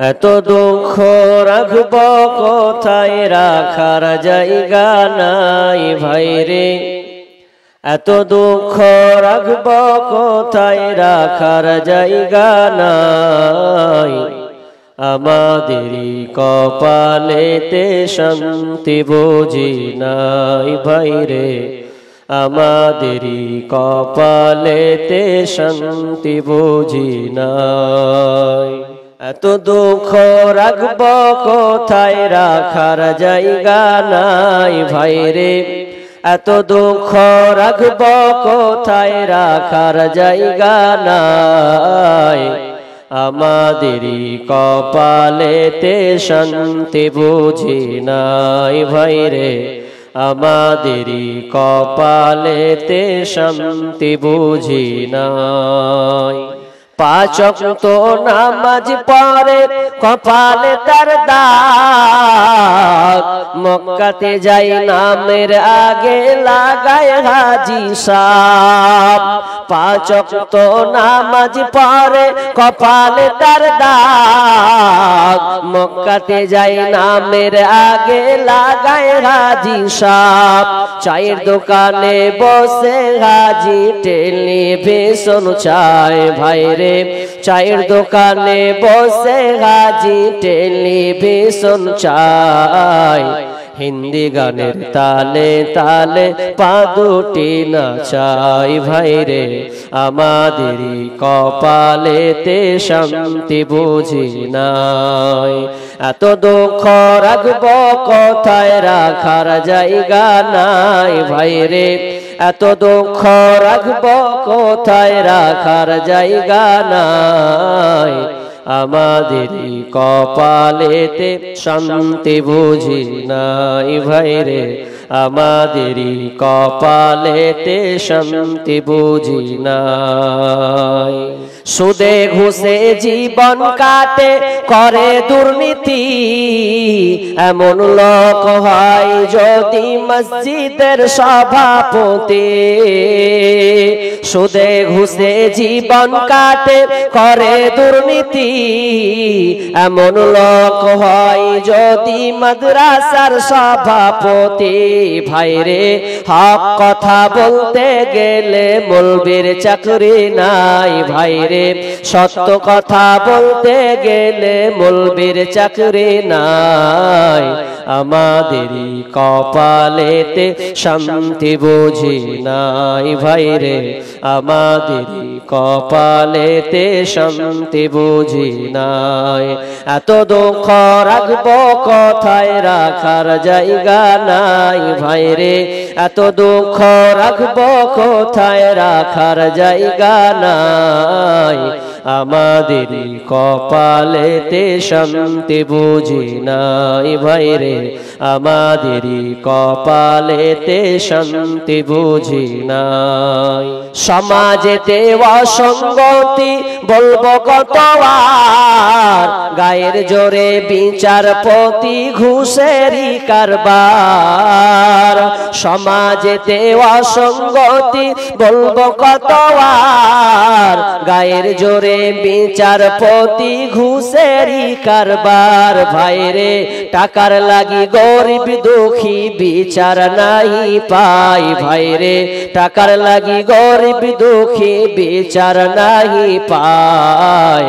এত দুঃখ রাখব কোথায় রাখার জায়গা নাই ভাইরে, এত দুঃখ রাখব কোথায় রাখার জায়গা নাই। আমাদেরই কপালেতে শান্তি বুঝি নাই ভাইরে, আমাদেরই কপালেতে শান্তি বুঝি নাই। এত দুঃখ রাখব কোথায় রাখার জায়গা নাই ভাইরে, এত দুঃখ রাখব কোথায় রাখার জায়গা নাই। আমাদেরই কপালেতে শান্তি বুঝি নাই ভাইরে, আমাদেরই কপালেতে শান্তি বুঝি নাই। পাঁচ ওয়াক্ত নামাজ পড়ে কপালে তার দাগ, মক্কাতে যাই নামের আগে লাগায় হাজি সাহেব। পাঁচ ওয়াক্ত নামাজ পড়ে কপালে তার দাগ, মক্কাতে যাই নামের আগে লাগায় হাজি সাহেব। চায়ের দোকানে বসে হাজি টেলিভিশন চায় ভাইরে, চায়ের দোকানে বসে হাজি টেলিভিশন চায়। হিন্দি গানের তালে তালে পা দুটি নাচাই ভাইরে, আমাদেরই কপালেতে শান্তি বুঝি নাই। এত দুঃখ রাখব কোথায় রাখার জায়গা নাই ভাইরে, এত দুঃখ রাখব কোথায় রাখার জায়গা নাই। আমাদেরই কপালেতে শান্তি বুঝি নাই ভাইরে, আমাদেরই কপালেতে শান্তি বুঝি নাই। সুদে ঘুষে জীবন কাটে করে দুর্নীতি, এমন লোক হয় যদি মসজিদের সভাপতি। সুদে ঘুষে জীবন কাটে করে দুর্নীতি, এমন লোক হয় যদি মাদ্রাসার সভাপতি। ভাইরে হক কথা বলতে গেলে মৌলবীর চাকরি নাই ভাইরে, সত্য কথা বলতে গেলে মৌলবীর চাকরি নাই। আমাদেরই কপালেতে শান্তি বুঝি নাই ভাইরে, আমাদেরই কপালেতে শান্তি বুঝি নাই। এত দুঃখ রাখব কোথায় রাখার জায়গা নাই ভাইরে, এত দুঃখ রাখব কোথায় রাখার জায়গা নাই। আমাদেরই কপালেতে শান্তি বুঝি নাই ভাইরে, আমাদেরই কপালেতে শান্তি বুঝি নাই। সমাজেতে অসঙ্গতি বলবো কতবার, গায়ের জোরে বিচারপতি ঘুষেরই কারবার। সমাজেতে অসঙ্গতি বলবো কতবার, গায়ের জোরে বিচারপতি ঘুষেরই কারবার। ভাইরে টাকার লাগি গরিব দুঃখী বিচার নাই পাই ভাইরে, টাকার লাগি গরিব দুঃখী বিচার নাই পাই।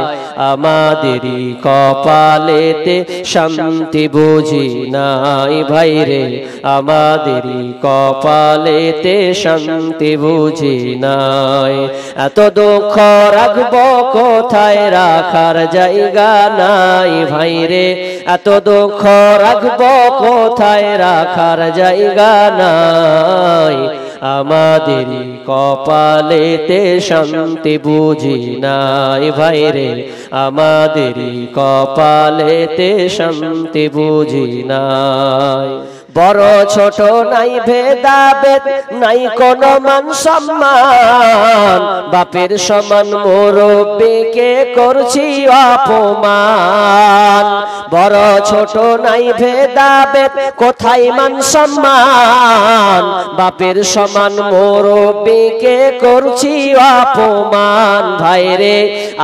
আমাদেরই কপালেতে শান্তি বুঝি নাই ভাইরে, আমাদেরই কপালেতে শান্তি বুঝি নাই। এত দুঃখ রাখব কোথায় রাখার জায়গা নাই ভাইরে, এত দুঃখ রাখব কোথায় রাখার জায়গা নাই। আমাদেরই কপালেতে শান্তি বুঝি নাই ভাইরে, আমাদেরই কপালেতে শান্তি বুঝি নাই। বড় ছোট নাই ভেদাভেদ, নাই কোনো মান সম্মান, বাপের সমান মুরব্বিকে করছি অপমান। বড় ছোট নাই ভেদাভেদ, কোথায় মান সম্মান, বাপের সমান মুরব্বিকে করছি অপমান। ভাইরে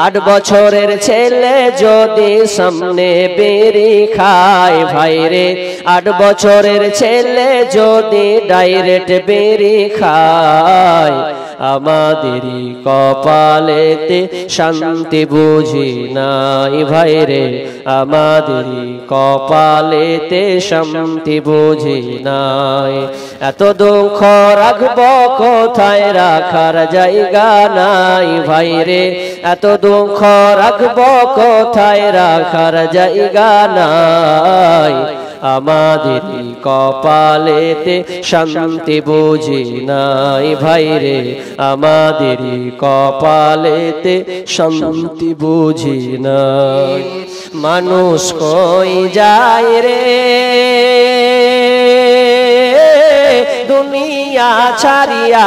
8 বছরের ছেলে যদি সামনে বেরি খায়, ভাইরে 8 বছরের ছেলে যদি ডাইরেক্ট বেরি খায়, আমাদেরই কপালেতে শান্তি বুঝি নাই। ভাইরে আমাদেরই কপালেতে শান্তি বুঝি নাই। এত দুঃখ রাখবো কোথায়, রাখার জায়গা নাই। ভাইরে এত দুঃখ রাখবো কোথায়, রাখার জায়গা নাই। আমাদেরই কপালেতে শান্তি বুঝি নাই। ভাইরে আমাদেরই কপালেতে শান্তি বুঝি নাই। মানুষ কই যায় রে দুনিয়া ছাড়িয়া,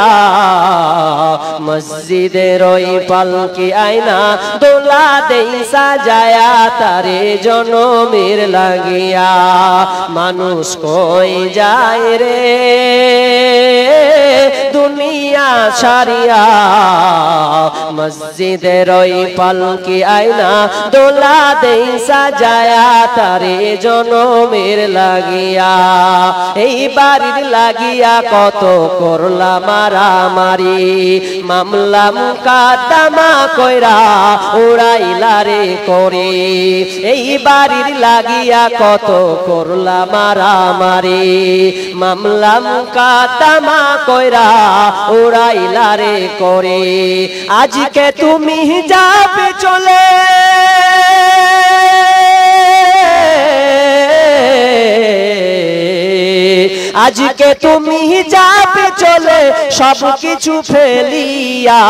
মসজিদের ওই পালকি আয়না দোলা দেই সাজায়া, তারে জনমের লাগিয়া। মানুষ কই যায় রে দুনিয়া ছাড়িয়া, মসজিদের ওই পালকি আয়না দোলা দেই সাজায়া, তারে জনমের লাগিয়া। এই বাড়ির লাগিয়া কত করলা মারামারি, মামলা মুকাদ্দমা কইরা উড়াইলা রে করে। এই বাড়ির লাগিয়া কত করলা মারামারি, মামলা মুকাদ্দমা কইরা উড়াইলা রে করে। আজকে তুমি যাবে চলে, আজকে তুমি যাবে চলে সব কিছু ফেলিয়া,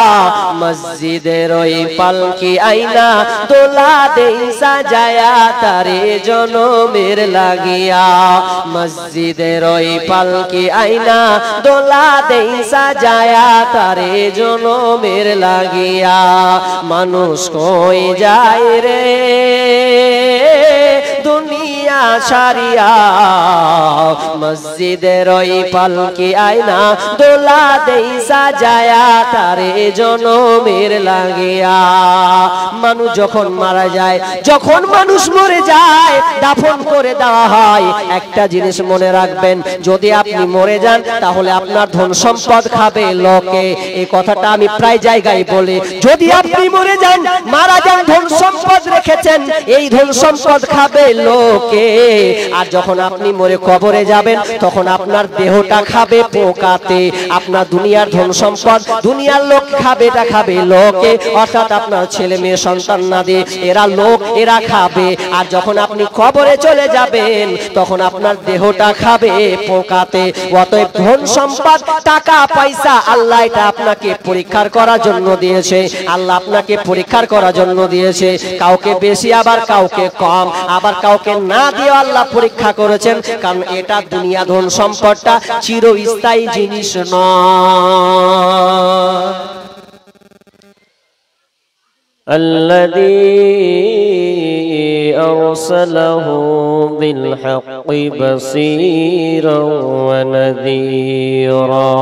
মসজিদের ওই পালকি আয়না দোলা দেই সাজায়া, তারে জনমের লাগিয়া। মসজিদের ওই পালকি আয়না দোলা দেই সাজায়া, তারে জনমের লাগিয়া। মানুষ কই যায় রে দুনিয়া ছাড়িয়া, মসজিদের ওই পালকি আয়না দোলা দেই সাজায়া, তারে জনমের লাগিয়া। মানুষ যখন মারা যায়, যখন মানুষ মরে যায়, দাফন করে দেওয়া হয়। একটা জিনিস মনে রাখবেন, যদি আপনি মরে যান তাহলে আপনার ধন সম্পদ খাবে লোকে। এই কথাটা আমি প্রায় জায়গায় বলি, যদি আপনি মরে যান, মারা যান, ধন সম্পদ রেখেছেন, এই ধন সম্পদ খাবে লোকে। আর যখন আপনি মরে কবরে যাবেন, তখন আপনার দেহটা খাবে পোকাতে। আপনার দুনিয়ার ধন সম্পদ দুনিয়ার লোক খাবে, এটা খাবে লোকে। অর্থাৎ আপনার ছেলে মেয়ে সন্তান নাদি এরা লোক, এরা খাবে। আর যখন আপনি কবরে চলে যাবেন, তখন আপনার দেহটা খাবে পোকাতে। অতএব ধন সম্পদ টাকা পয়সা আল্লাহ এটা আপনাকে পরীক্ষার করার জন্য দিয়েছে। আল্লাহ আপনাকে পরীক্ষার করার জন্য দিয়েছে। কাউকে বেশি, আবার কাউকে কম, আবার কাউকে না দিয়ে আল্লাহ পরীক্ষা করেছেন। কারণ এটা দুনিয়া ধন সম্পদটা চিরস্থায়ী জিনিস নয়। الذي أرسله بالحق بصيرا ونذيرا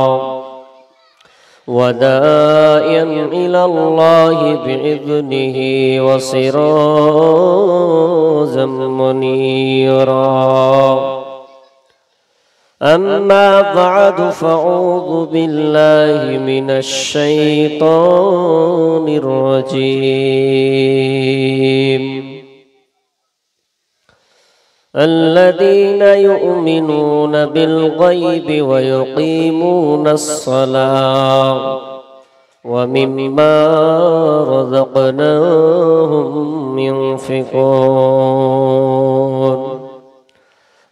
وداعيا إلى الله بإذنه وسراجا منيرا. أما بعد فأعوذ بالله من الشيطان الرجيم. الذين يؤمنون بالغيب ويقيمون الصلاة ومما رزقناهم ينفقون.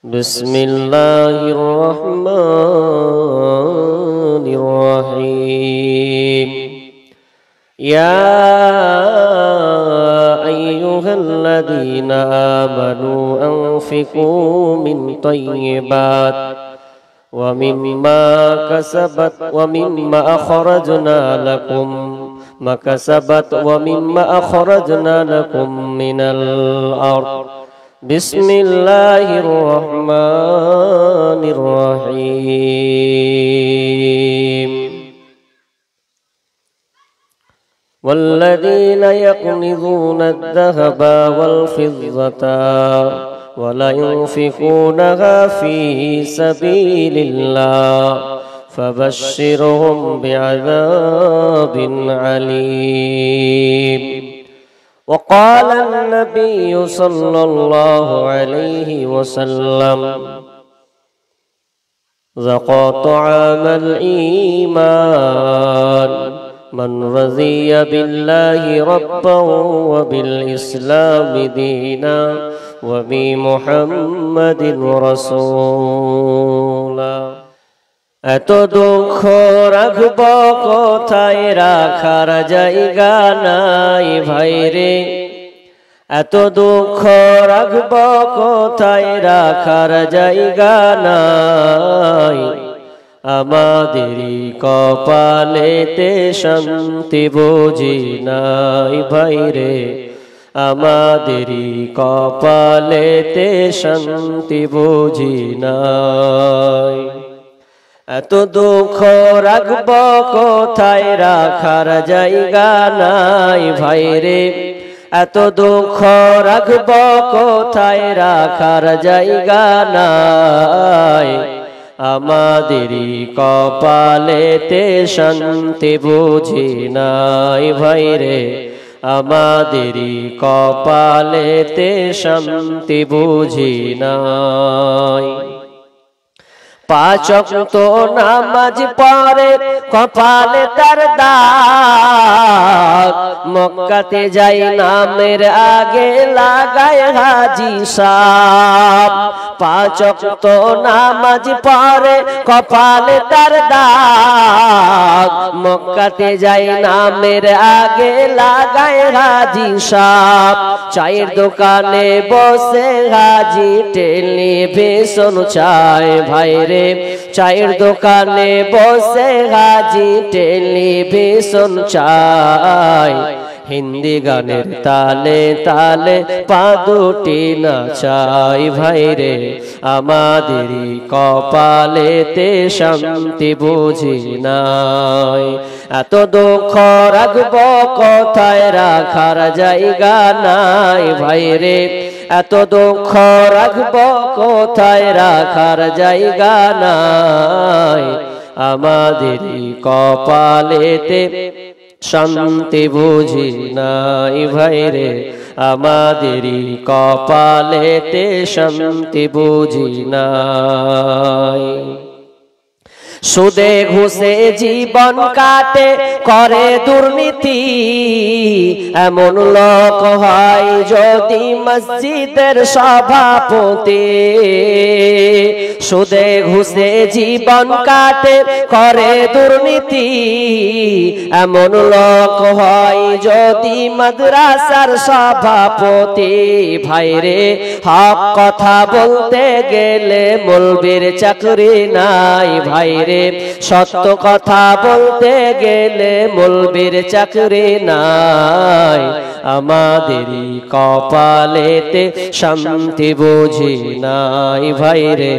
بسم الله الرحمن الرحيم. يا أيها আইয়ুহাল্লাযীনা আমানু আনফিকু মিন তাইয়্যিবাত ওয়া মিম্মা কাসাবাত ওয়া মিম্মা আখরাজনা লাকুম মাকাসাবাত ওয়া মিম্মা আখরাজনা লাকুম মিনাল আরদ বিসমিল্লাহির রহমানির রহিম والذين يكنزون الذهب والفضة ولا ينفقونها في سبيل الله فبشرهم بعذاب عليم وقال النبي صلى الله عليه وسلم ذاق طعام الإيمان من رضي بالله ربا وبالإسلام دينا وبمحمد رسولا এত দুঃখ রাখব কোথায় রাখার জায়গা নাই ভাইরে এত দুঃখ রাখব কোথায় রাখার জায়গা নাই আমাদেরই কপালেতে শান্তি বুঝি নাই ভাইরে আমাদেরই কপালেতে শান্তি বুঝি নাই এত দুঃখ রাখব কোথায় রাখার জায়গা নাই ভাইরে এত দুঃখ রাখব কোথায় রাখার জায়গা নাই আমাদেরই কপালেতে শান্তি বুঝি নাই ভাইরে আমাদেরই কপালেতে শান্তি বুঝি নাই পাঁচ ওয়াক্ত নামাজ পড়ে কপালে তার দাগ মক্কাতে যাই নামের আগে লাগায় হাজী সাহেব পাঁচ ওয়াক্ত নামাজ পড়ে কপালে তার দাগ মক্কাতে যাই নামের আগে লাগায় হাজী সাহেব চায়ের দোকানে বসে হাজী টেলিভিশন চায় ভাইরে চায়ের দোকানে বসে হাজী টেলিভিশন চায় হিন্দি গানের তালে তালে পা দুটি নাচাই ভাইরে আমাদেরই কপালেতে শান্তি বুঝি নাই এত দুঃখ রাখব কোথায় রাখার জায়গা নাই ভাইরে এত দুঃখ রাখব কোথায় রাখার জায়গা নাই আমাদেরই কপালেতে শান্তি বুঝি নাই ভাইরে আমাদেরই কপালেতে শান্তি বুঝি নাই সুদে ঘুষে জীবন কাটে করে দুর্নীতি এমন লোক হয় যদি মসজিদের সভাপতি সুদে ঘুষে জীবন কাটে করে দুর্নীতি এমন লোক হয় যদি মাদ্রাসার সভাপতি ভাইরে হক কথা বলতে গেলে মৌলবীর চাকরি নাই ভাইরে সত্য কথা বলতে গেলে মৌলবীর চাকরি নাই আমাদেরই কপালেতে শান্তি বুঝি নাই ভাইরে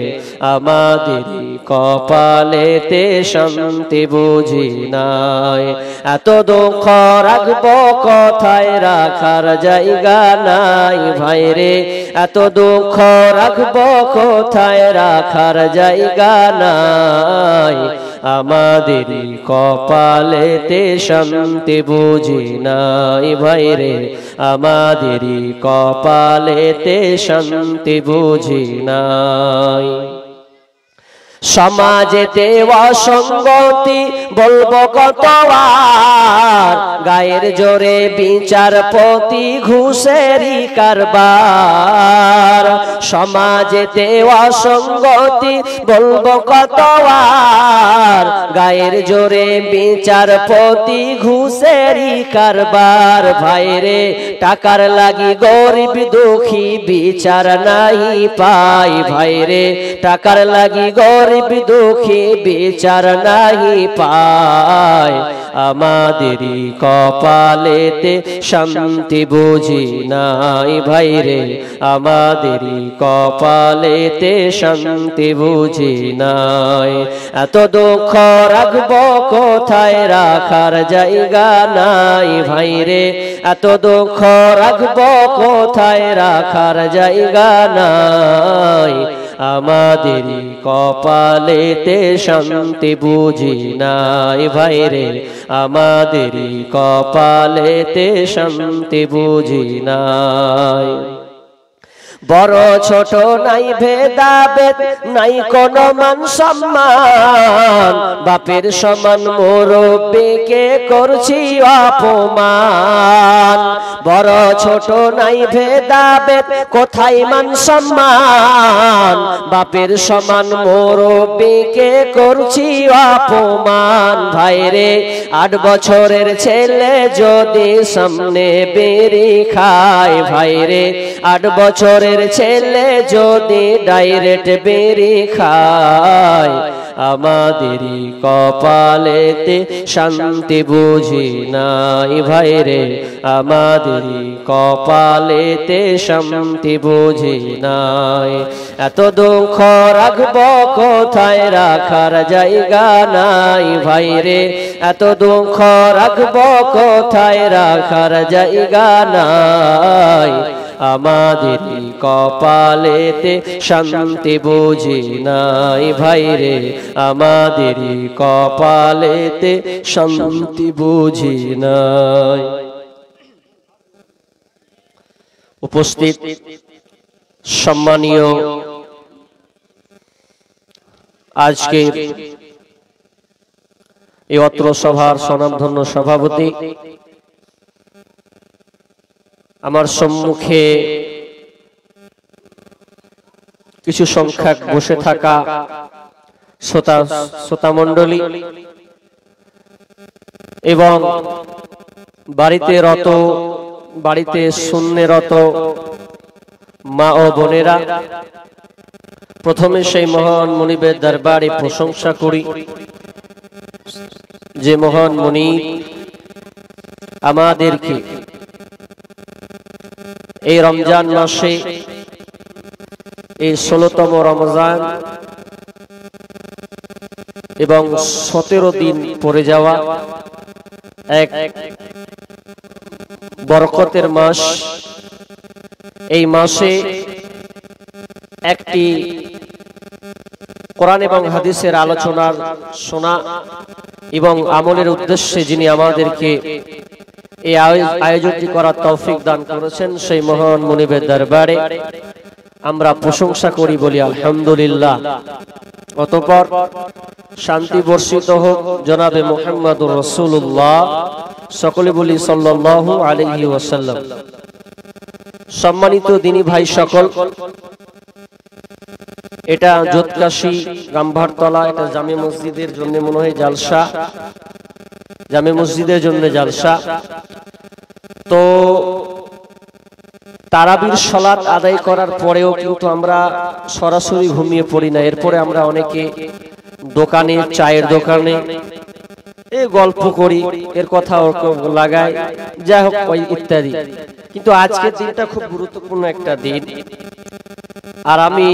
আমাদেরই কপালেতে শান্তি বুঝি নাই এত দুঃখ রাখব কোথায় রাখার জায়গা নাই ভাইরে এত দুঃখ রাখব কোথায় রাখার জায়গা নাই আমাদেরই কপালেতে শান্তি বুঝি নাই ভাইরে আমাদেরই কপালেতে শান্তি বুঝি নাই সমাজেতে অসঙ্গতি বলবো কতবার, গায়ের জোরে বিচারপতি ঘুষেরই কারবার। সমাজেতে অসঙ্গতি বলবো কতবার, গায়ের জোরে বিচারপতি ঘুষেরই কারবার। ভাইরে টাকার লাগি গরিব দুঃখী বিচার নাই পাই, ভাইরে টাকার লাগি গরিব দুঃখী বিচার নাহি পায়। আমাদেরই কপালেতে শান্তি বুঝি নাই, ভাইরে আমাদেরই কপালেতে শান্তি বুঝি নাই। এত দুঃখ রাখবো কোথায়, রাখার জায়গা নাই, ভাইরে এত দুঃখ রাখবো কোথায়, রাখার জায়গা নাই। আমাদেরই কপালেতে শান্তি বুঝি নাই, ভাইরে আমাদেরই কপালেতে শান্তি বুঝি নাই। বড় ছোট নাই ভেদাভেদ, নাই কোনো মান সম্মান, বাপের সমান মুরব্বিকে করছি অপমান। বড় ছোট নাই ভেদাভেদ, কোথায় মান সম্মান, বাপের সমান মুরব্বিকে করছি অপমান। ভাইরে 8 বছরের ছেলে যদি সামনে বেরি খায়, ভাইরে 8 বছরের ছেলে যদি ডাইরেক্ট বেরি খায়। আমাদেরই কপালেতে শান্তি বুঝি নাই, ভাইরে আমাদেরই কপালেতে শান্তি বুঝি নাই। এত দুঃখ রাখবো কোথায়, রাখার জায়গা নাই, ভাইরে এত দুঃখ রাখবো কোথায়, রাখার জায়গা নাই। আমাদেরই কপালেতে শান্তি বুঝি নাই, ভাইরে আমাদেরই কপালেতে শান্তি বুঝি নাই। উপস্থিত সম্মানীয় আজকের এই অত্র সভার স্বনামধন্য সভাপতি, আমার সম্মুখে কিছু সংখ্যক বসে থাকা শ্রোতা মণ্ডলী এবং বাড়িতে রত, বাড়িতে শূন্যরত মা ও বোনেরা, প্রথমে সেই মহান মুনিবের দরবারে প্রশংসা করি যে মহান মুনিব আমাদেরকে এই রমজান মাসে, এই 16তম রমজান এবং 17 দিন পরে যাওয়া এক বরকতের মাস, এই মাসে একটি কোরআন এবং হাদিসের আলোচনার শোনা এবং আমলের উদ্দেশ্যে যিনি আমাদেরকে এই আয়োজনটি করার তৌফিক দান করেছেন, সেই মহান মুনিবের দরবারে আমরা প্রশংসা করি, বলি আলহামদুলিল্লাহ। অতঃপর শান্তি বর্ষিত হোক জনাবে মুহাম্মদুর রাসূলুল্লাহ, সকলে বলি সাল্লাল্লাহু আলাইহি ওয়াসাল্লাম। সম্মানিত দিনী ভাই সকল, এটা যোতকাশী গাম্ভারতলা, এটা জামে মসজিদের জন্য মনে হয় জালসা, জামে মসজিদের জন্য জালসা। তো তারাবির সালাত আদায় করার পরেও কিন্তু আমরা সরাসরি ঘুমিয়ে পড়ি না, এরপরে আমরা অনেকে দোকানে, চায়ের দোকানে এই গল্প করি, এর কথা লাগাই, যাই হোক ইত্যাদি। কিন্তু আজকের দিনটা খুব গুরুত্বপূর্ণ একটা দিন, আর আমি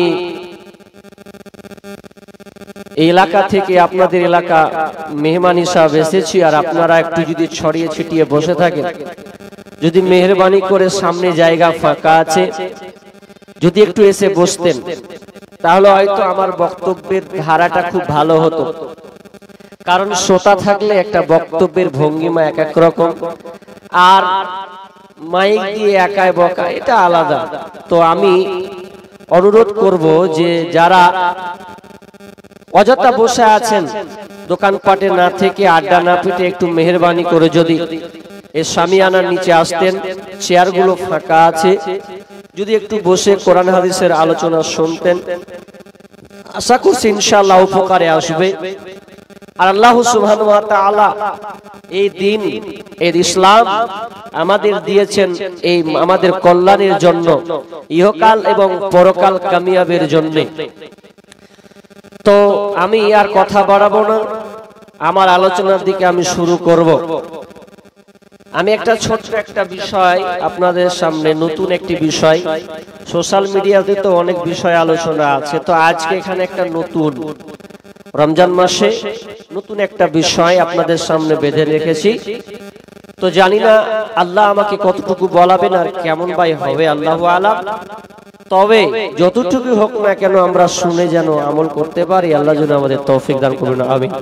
এই এলাকা থেকে আপনাদের এলাকা মেহমান হিসাবে এসেছি, আর আপনারা একটু যদি ছড়িয়ে ছিটিয়ে বসে থাকেন, যদি মেহরবানি করে সামনে জায়গা ফাঁকা আছে যদি একটু এসে বসতেন, তাহলে হয়তো আমার বক্তব্যের ধারাটা খুব ভালো হতো। কারণ শ্রোতা থাকলে একটা বক্তব্যের ভঙ্গিমা এক এক রকম, আর মাইক দিয়ে একাই বকা এটা আলাদা। তো আমি অনুরোধ করব যে যারা অযথা বসে আছেন, দোকানপাটে না থেকে আড্ডা না পিটে একটু মেহেরবানি করে যদি এই শামিয়ানার নিচে আসতেন, চেয়ারগুলো ফাঁকা আছে, যদি একটু বসে কোরআন হাদিসের আলোচনা শুনতেন, আশা করছি ইনশাআল্লাহ উপকারে আসবে। আর আল্লাহ সুবহানাহু ওয়া তাআলা এই দিন, এই ইসলাম আমাদের দিয়েছেন এই আমাদের কল্যাণের জন্য, ইহকাল এবং পরকাল কামিয়াবের জন্য। তো আমি আর কথা বাড়াবো না, আমার আলোচনার দিকে আমি শুরু করব। আমি একটা ছোট্ট একটা বিষয় আপনাদের সামনে, নতুন একটি বিষয়, সোশ্যাল মিডিয়াতে তো অনেক বিষয় আলোচনা আছে, তো আজকে এখানে একটা নতুন রমজান মাসে নতুন একটা বিষয় আপনাদের সামনে বেঁধে রেখেছি। তো জানি না আল্লাহ আমাকে কতটুকু বলাবেন আর কেমন ভাই হবে, আল্লাহু আলাম। তবে যতটুকু হোক না কেন আমরা শুনে যেন আমল করতে পারি, আল্লাহ যেন আমাদের তৌফিক দান করুন, আমিন।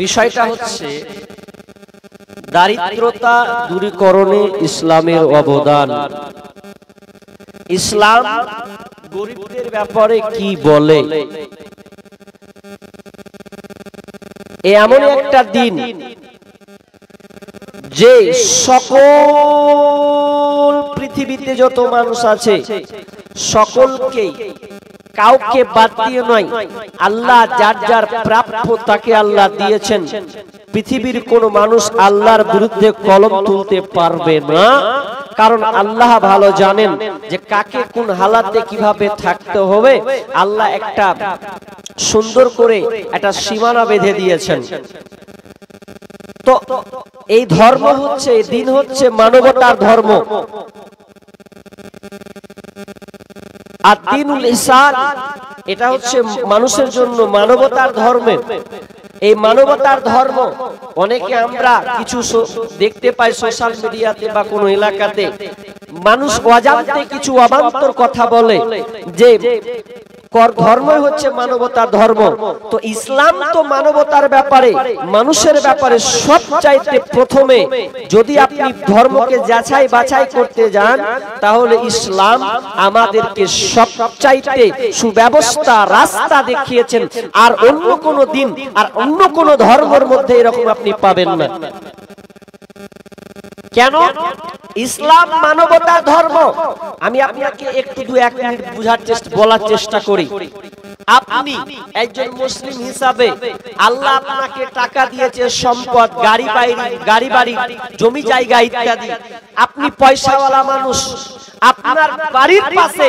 বিষয়টা হচ্ছে দারিদ্রতা দূরীকরণে ইসলামের অবদান। ইসলাম গরিবদের ব্যাপারে কি বলে? এমন একটা দিন যে সকল পৃথিবীতে যত মানুষ আছে সকলকে, কাউকে বাদ দিয়ে নয়, আল্লাহ যার যার প্রাপ্য তাকে আল্লাহ দিয়েছেন। পৃথিবীর কোন মানুষ আল্লাহর বিরুদ্ধে কলম তুলতে পারবে না, কারণ আল্লাহ ভালো জানেন যে কাকে কোন হালাতে কিভাবে থাকতে হবে। আল্লাহ একটা সুন্দর করে একটা সীমানা বেঁধে দিয়েছেন। তো এই ধর্ম হচ্ছে, এই দিন হচ্ছে মানবতার ধর্ম। আর দ্বীনুল ইহসান, এটা হচ্ছে মানুষের জন্য মানবতার ধর্ম। এই মানবতার ধর্ম অনেকে আমরা কিছু দেখতে পাই সোশ্যাল মিডিয়াতে বা কোনো এলাকাতে, মানুষ অজান্তে কিছু অবান্তর কথা বলে যে ধর্মই হচ্ছে মানবতার ধর্ম। তো ইসলাম তো মানবতার ব্যাপারে, মানুষের ব্যাপারে সবচাইতে প্রথমে যদি আপনি ধর্মকে যাচাই বাছাই করতে যান, তাহলে ইসলাম আমাদেরকে সবচাইতে সুব্যবস্থা রাস্তা দেখিয়েছেন। আর অন্য কোনো দিন আর অন্য কোনো ধর্মের মধ্যে এরকম আপনি পাবেন না। কেন? ইসলাম মানবতার ধর্ম। আমি আপনাকে একটু 1 মিনিট বলার চেষ্টা করি। আপনি একজন মুসলিম হিসাবে আল্লাহ আপনাকে টাকা দিয়েছে, সম্পদ, গাড়ি বাড়ি, জমি জায়গা ইত্যাদি। আপনি পয়সাওয়ালা মানুষ, আপনার বাড়ির পাশে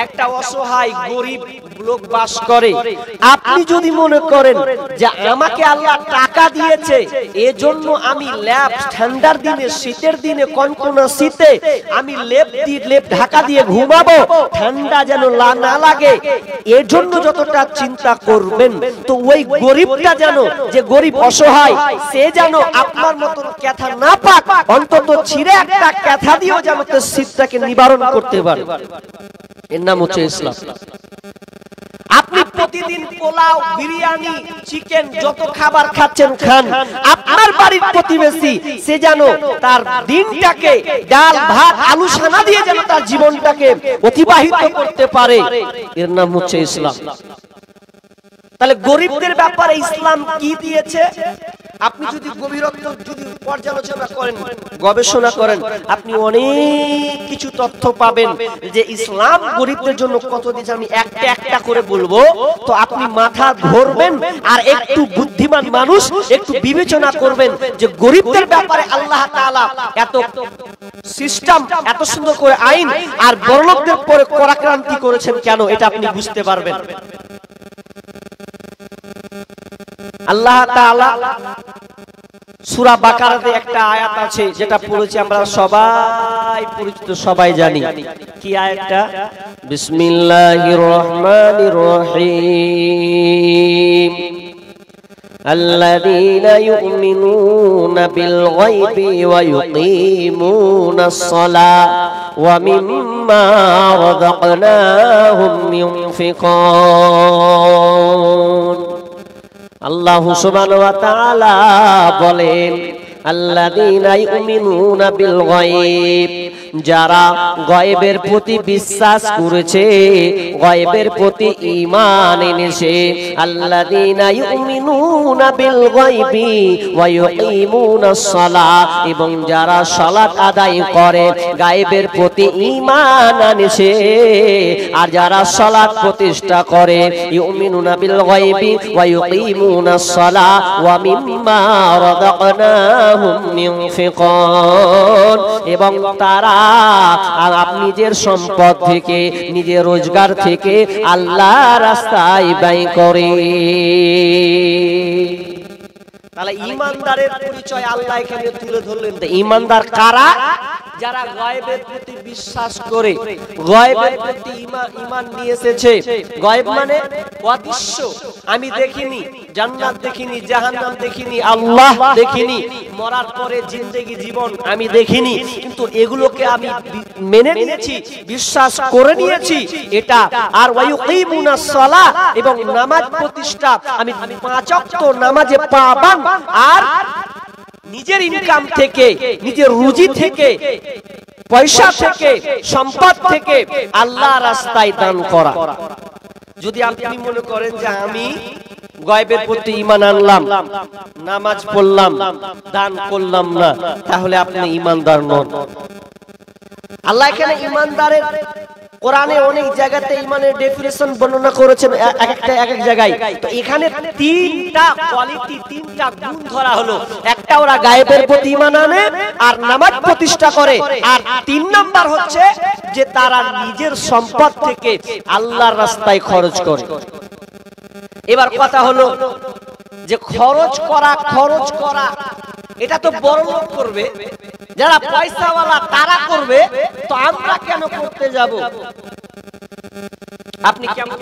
একটা অসহায় গরিব লোক বাস করে। আপনি যদি মনে করেন যে আমাকে আল্লাহ টাকা দিয়েছে, এজন্য আমি ঠান্ডার দিনে, শীতের দিনে, কনকনা শীতে আমি লেপ ঢাকা দিয়ে ঘুমাবো, ঠান্ডা যেন না লাগে, এজন্য যতটা চিন্তা করবেন, তো ওই গরিবটা যেন, যে গরিব অসহায়, সে যেন আপনার মতন ক্যাথা না পাক, অন্তত ছিঁড়ে একটা ক্যাথা দিয়েও যেন শীতটাকে নিবারণ করতে পারে। এর নাম হচ্ছে ইসলাম। আপনি প্রতিদিন পোলাও, বিরিয়ানি, চিকেন যত খাবার খাচ্ছেন খান, আপনার বাড়ির প্রতিবেশী সে যেন তার দিনটাকে ডাল ভাত আলু সানা দিয়ে যেন তার জীবনটাকে অতিবাহিত করতে পারে, এর নাম হচ্ছে ইসলাম। তাহলে গরিবদের ব্যাপারে ইসলাম কি দিয়েছে? আপনি যদি যদি পর্যালোচনা করেন, গবেষণা করেন, আপনি অনেক কিছু তথ্য পাবেন যে ইসলাম গরিবদের জন্য কত দিয়েছে। আমি একটা একটা করে বলবো, তো আপনি মাথা ধরবেন আর একটু বুদ্ধিমান মানুষ একটু বিবেচনা করবেন যে গরিবদের ব্যাপারে আল্লাহ তাআলা এত সিস্টেম, এত সুন্দর করে আইন, আর বড়লোকদের পরে কড়াক্রান্তি করেছেন কেন, এটা আপনি বুঝতে পারবেন। আল্লাহ তাআলা সূরা বাকারাতে একটা আয়াত আছে যেটা পড়েছি আমরা সবাই পরিচিত, সবাই জানি। কি আয়াতটা? বিসমিল্লাহির রহমানির রহিম। الذين يؤمنون بالغيب ويقيمون الصلاة ومما رزقناهم ينفقون। আল্লাহ সুবহানাহু ওয়া তাআলা বলেন, আল্লাযীনা ইউমিনুনা বিল গায়ব, যারা গায়েবের প্রতি বিশ্বাস করেছে, গায়েবের প্রতি ঈমান এনেছে, আল্লাযীনা ইউমিনুনা বিল গায়বি ওয়া ইউকিমুনাস সালাহ, এবং যারা সালাত আদায় করে গায়েবের প্রতি ঈমান আনেছে, আর যারা সালাত প্রতিষ্ঠা করে ইউমিনুনা বিল গায়বি ওয়া ইউকিমুনাস সালাহ ওয়া মিম্মা রাযাকনাহুম ইউনফিকুন, এবং তারা নিজের সম্পদ থেকে, নিজের রোজগার থেকে আল্লাহর রাস্তায় ব্যয় করে। তাহলে ঈমানদারের পরিচয় আল্লাহ এখানে তুলে ধরলেন। ঈমানদার কারা? যারা গায়েবের প্রতি বিশ্বাস করে, গায়েবের প্রতি ঈমান নিয়ে এসেছে। গায়েব মানে অদৃশ্য, আমি দেখিনি, জান্নাত দেখিনি, জাহান্নাম দেখিনি, আল্লাহ দেখিনি, মরার পরে জিন্দেগি জীবন আমি দেখিনি, কিন্তু এগুলোকে আমি মেনে নিয়েছি, বিশ্বাস করে নিয়েছি এটা। আর ওয়ায়ুকিমুনাস সালাহ, এবং নামাজ প্রতিষ্ঠা, আমি 5 ওয়াক্ত নামাজে পাবন, আর নিজের ইনকাম থেকে, নিজের রুজি থেকে, পয়সা থেকে, সম্পদ থেকে আল্লাহর রাস্তায় দান করা। যদি আপনি মনে করেন যে আমি গায়েবের প্রতি ঈমান আনলাম, নামাজ পড়লাম, দান করলাম না, তাহলে আপনি ঈমানদার নন। আল্লাহ এখানে ঈমানদারের কোরআনে অনেক জায়গাতে ঈমানের ডেফিনিশন বর্ণনা করেছেন, এক এক জায়গায়। তো এখানে 3টা কোয়ালিটি, 3টা গুণ ধরা হলো। একটা ওরা গায়েবের প্রতি ঈমান আনে আর নামাজ প্রতিষ্ঠা করে, আর 3 নাম্বার হচ্ছে যে তারা নিজের সম্পদ থেকে আল্লাহর রাস্তায় খরচ করে। এবার কথা হলো যে খরচ করা এটা তো বড় লোক করবে, যারা পয়সাওয়ালা তারা করবে, তো আমরা কেন করতে যাব? আপনি কেমন?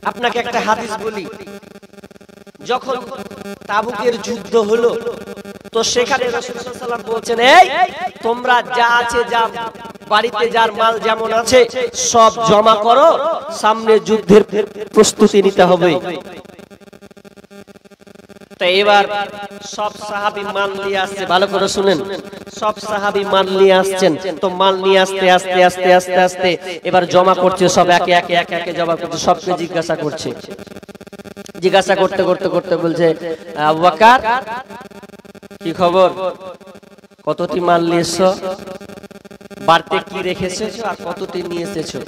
আপনাকে একটা হাদিস বলি। যখন তাবুকের যুদ্ধ হলো, তো সেখানে রাসূল সাল্লাল্লাহু আলাইহি ওয়াসাল্লাম বলছেন, এই তোমরা যা আছে, যা বাড়িতে যার মাল যেমন আছে সব জমা করো, সামনে যুদ্ধের প্রস্তুতি নিতে হবে। তো এবার সব সাহাবী মাল নিয়ে আসছে, ভালো করে শুনেন, সব সাহাবী মাল নিয়ে আসছেন। তো মাল নিয়ে আস্তে আস্তে আস্তে আস্তে আস্তে এবার জমা করছে, সব একে একে একে একে জমা করছে, সবকে জিজ্ঞাসা করছে। জিজ্ঞাসা করতে করতে করতে বলছে, আবু বকর কি খবর, কতটি মাল নিয়ে এসেছো, বাড়তে কি রেখেছো, আর কতটি নিয়ে এসেছো?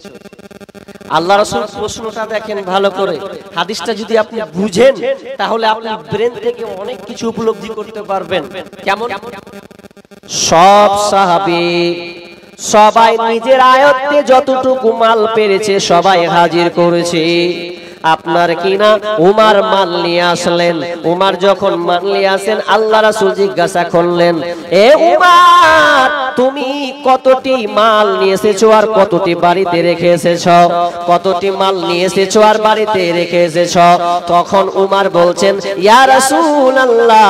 আল্লাহ রাসূল প্রশ্নটা দেখেন ভালো করে, হাদিসটা যদি আপনি বুঝেন তাহলে আপনি ব্রেন থেকে অনেক কিছু উপলব্ধি করতে পারবেন। কেমন? সব সাহাবী সবাই নিজের আয়ত্তে যতটুকু মাল পেরেছে সবাই হাজির করেছে। আপনার কিনা উমার মাল নিয়ে আসলেন। উমার যখন মাল নিয়ে আসেন, আল্লাহ রাসূল জিজ্ঞাসা করলেন, এ উমার তুমি কতটি মাল নিয়ে এসেছো আর কতটি বাড়িতে রেখে এসেছো? কতটি মাল নিয়ে এসেছো আর বাড়িতে রেখে এসেছো? তখন উমার বলছেন, ইয়া রাসূলুল্লাহ,